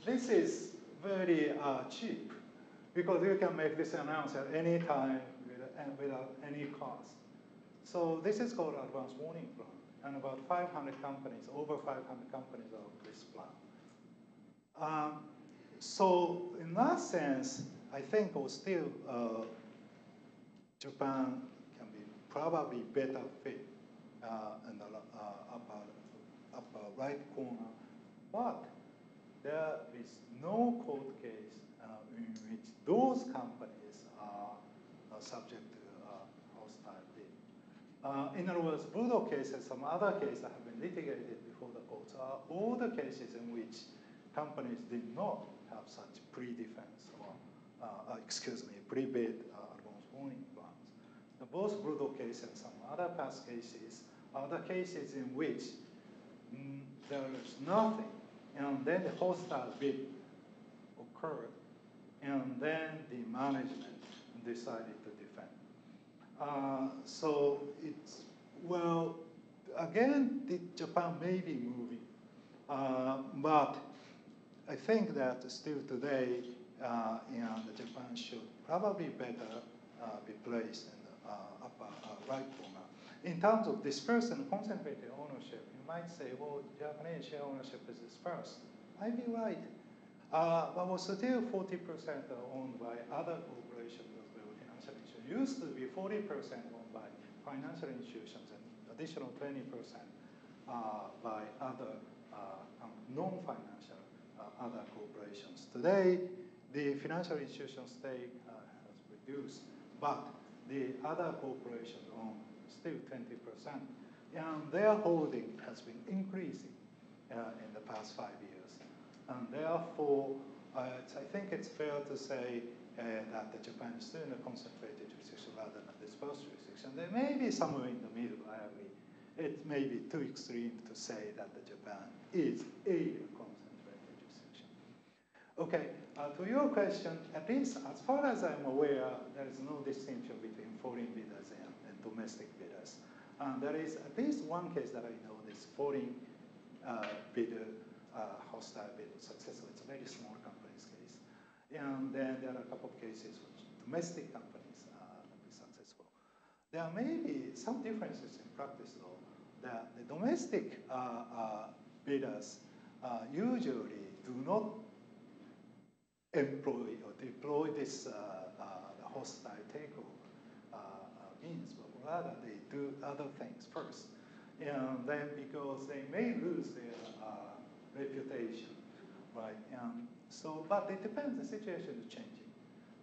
This is very cheap, because you can make this announcement at any time without any cost. So this is called advanced warning plan, and about 500 companies, over 500 companies are on this plan. So in that sense, I think still Japan can be probably better fit in the upper right corner, but there is no court case in which those companies are subject to hostile bid. In other words, Bulldog cases, some other cases that have been litigated before the courts are all the cases in which companies did not have such pre-defense or, pre-bid advanced warning plans. Both Bulldog cases and some other past cases are the cases in which there is nothing, and then the hostile bid occurred, and then the management decided to defend. So it's, well, again, Japan may be moving, but I think that still today, Japan should probably better be placed in the upper right corner. In terms of dispersed and concentrated ownership, you might say, well, Japanese share ownership is dispersed. I'd be right. But still 40% are owned by other corporations as well, financial institutions. Used to be 40% owned by financial institutions and additional 20% by other non-financial other corporations. Today, the financial institution stake has reduced, but the other corporations own still 20%, and their holding has been increasing in the past 5 years. And therefore, I think it's fair to say that Japan is still in a concentrated jurisdiction rather than a dispersed jurisdiction. There may be somewhere in the middle, I agree. It may be too extreme to say that Japan is a concentrated jurisdiction. Okay, to your question, at least as far as I'm aware, there is no distinction between foreign bidders and domestic bidders. There is at least one case that I know, this foreign bidder hostile bid was successful. It's a very small company's case. And then there are a couple of cases which domestic companies be successful. There may be some differences in practice, though, that the domestic bidders usually do not employ or deploy this hostile takeover means, but rather they do other things first. And then because they may lose their reputation, right? So, but it depends, the situation is changing.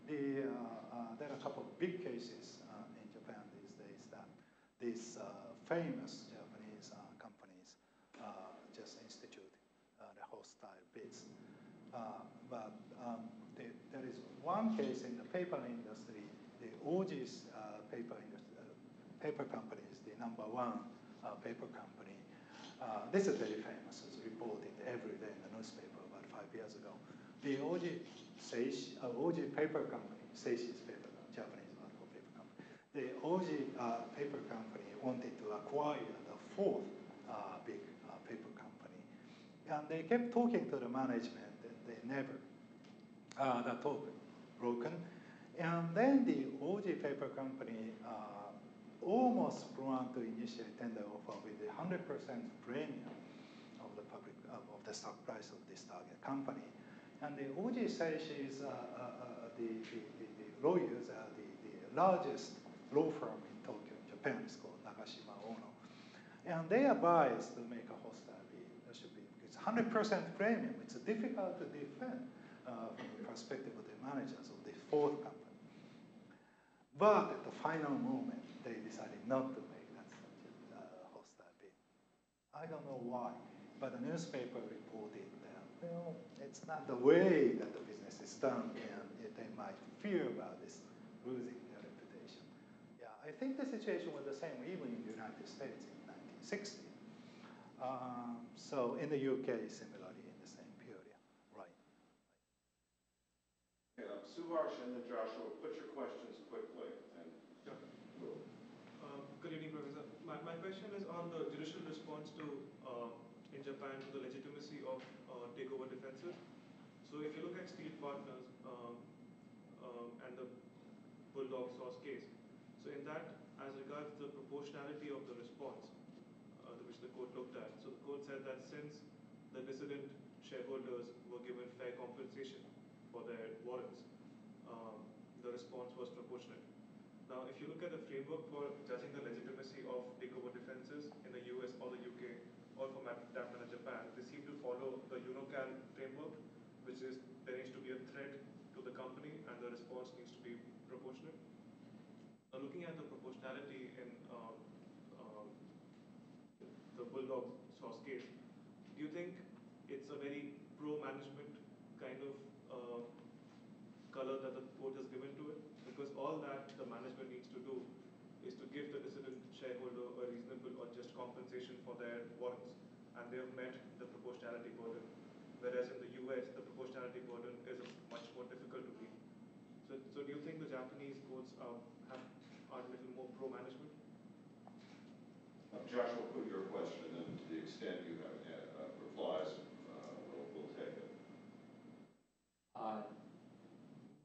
There are a couple of big cases in Japan these days that these famous Japanese companies just institute the hostile bids. But there is one case in the paper industry, the OG's paper company is the #1 paper company. This is very famous. It's reported every day in the newspaper about 5 years ago. The OG paper company, Seishi's paper, Japanese article paper company. The OG paper company wanted to acquire the fourth big paper company. And they kept talking to the management, and they never, that talk broken. And then the OG paper company almost planned to initiate tender offer with a 100% premium of the stock price of this target company. And the OG says she's the lawyers are the largest law firm in Tokyo, Japan. It's called Nagashima Ono. And they advised to make a hostile bid. That should be, it's 100% premium. It's difficult to defend from the perspective of the managers of the fourth company. But at the final moment, they decided not to make that such a hostile bid. I don't know why, but the newspaper reported that, well, it's not the way that the business is done, and they might fear about this losing their reputation. Yeah, I think the situation was the same even in the United States in 1960. So in the UK, similarly in the same period, right? Suharsh and then Joshua, put your questions quickly. And Good evening, Professor. My question is on the judicial response to, in Japan, to the legitimacy of takeover defenses. So if you look at Steel Partners and the Bulldog Sauce case, so in that, as regards the proportionality of the response, which the court looked at, so the court said that since the dissident shareholders were given fair compensation for their warrants, the response was proportionate. Now, if you look at the framework for judging the legitimacy of takeover defenses in the US or the UK, or for that matter Japan, they seem to follow the UNOCAL framework, which is there needs to be a threat to the company and the response needs to be proportionate. Now, looking at the proportionality in the Bulldog Sauce case, do you think it's a very pro-management kind of color that the court has given to it? Because all that the management needs to do is to give the dissident shareholder a reasonable or just compensation for their warrants, and they have met the proportionality burden. Whereas in the US, the proportionality burden is much more difficult to meet. So do you think the Japanese courts are a little more pro-management? Joshua, put your question, and to the extent you have replies, we'll take it.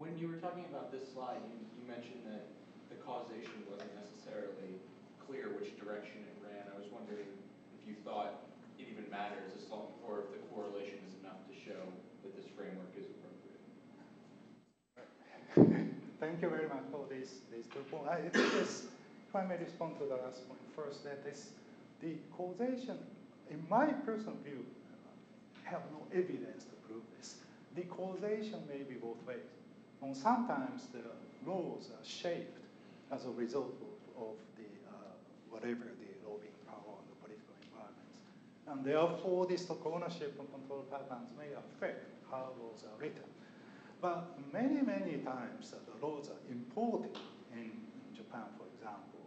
When you were talking about this slide, you mentioned that the causation wasn't necessarily clear which direction it ran. I was wondering if you thought it even matters, or if the correlation is enough to show that this framework is appropriate. Thank you very much for these 2 points. I think this, if I may respond to the last point first, that is the causation, in my personal view, have no evidence to prove this. The causation may be both ways. And sometimes the laws are shaped as a result of the whatever the lobbying power or the political environments. And therefore, the stock ownership and control patterns may affect how laws are written. But many, many times the laws are imported in Japan, for example,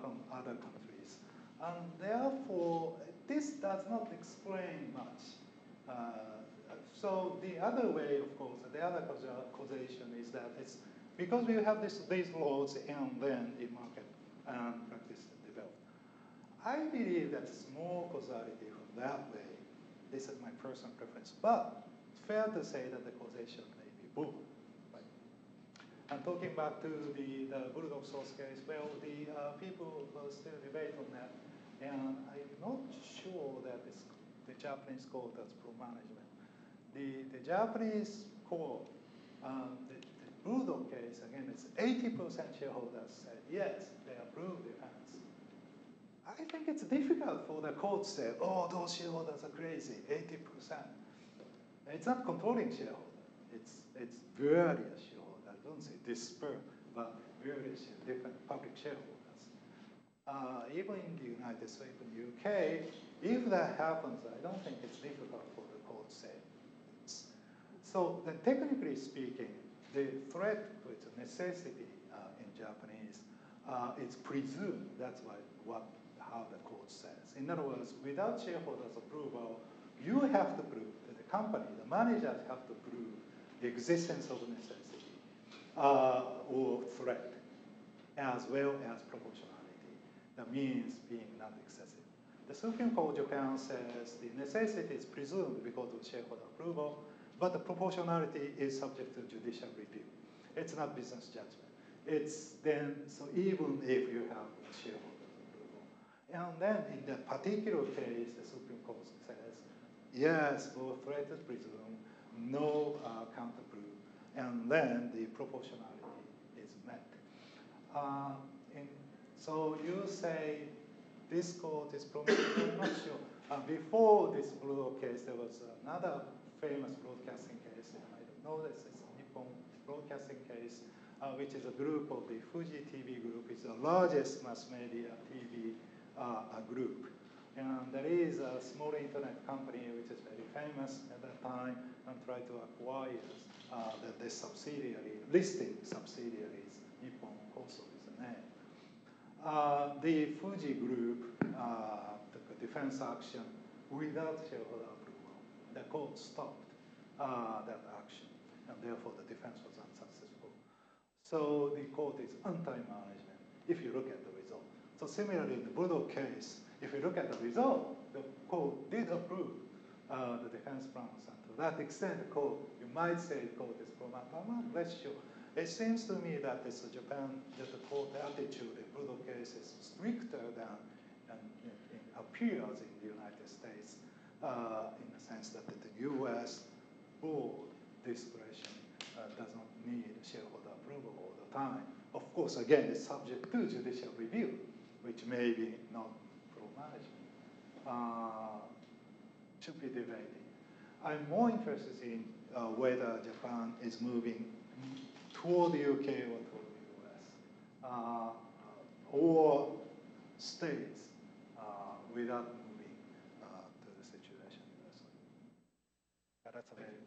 from other countries. And therefore, this does not explain much. So the other way, of course, the other causation is that it's because we have these laws and then the market and practice developed. I believe that's more causality from that way This is my personal preference. But it's fair to say that the causation may be both. Right? And talking back to the Bulldog source case, well, the people will still debate on that. And I'm not sure that the Japanese court has pro-management. The Japanese court, the Bulldog case, again, it's 80% shareholders said yes, they approve defense. I think it's difficult for the court to say, oh, those shareholders are crazy, 80%. It's not controlling shareholder. It's various shareholders. I don't say dispersed, but various different public shareholders. Even in the United States and UK, if that happens, I don't think it's difficult for the court to say. So then technically speaking, the threat with necessity in Japanese is presumed. That's how the court says. In other words, without shareholders' approval, you have to prove, the company, the managers have to prove the existence of necessity or threat, as well as proportionality. That means being not excessive. The Supreme Court of Japan says the necessity is presumed because of shareholder approval, but the proportionality is subject to judicial review. It's not business judgment. It's then, so even if you have shareholder approval. And then in that particular case, the Supreme Court says, yes, both threat is presumed, no counter-proof, and then the proportionality is met. So you say this court is pro-management, I'm not sure. Before this Bulldog case, there was another famous broadcasting case, and I don't know this, it's a Nippon broadcasting case, which is a group of the Fuji TV group. It's the largest mass media TV group. And there is a small internet company which is very famous at that time and tried to acquire the subsidiary, listing subsidiaries, Nippon Koso is the name. The Fuji group took a defense action without shareholder approval. The court stopped that action, and therefore the defense was unsuccessful. So the court is anti-management if you look at the result. So similarly, in the Bulldog case, if you look at the result, the court did approve the defense plans. And to that extent, the court, you might say the court is pro-management. I'm not less sure. It seems to me that this Japan, that the court attitude in Bulldog case is stricter than it appears in the United States, in the sense that the U.S. board discretion does not need shareholder approval all the time. Of course, again, it's subject to judicial review, which may be not pro-management. Should be debated. I'm more interested in whether Japan is moving toward the UK or toward the US, or stays without moving to the situation. That's a very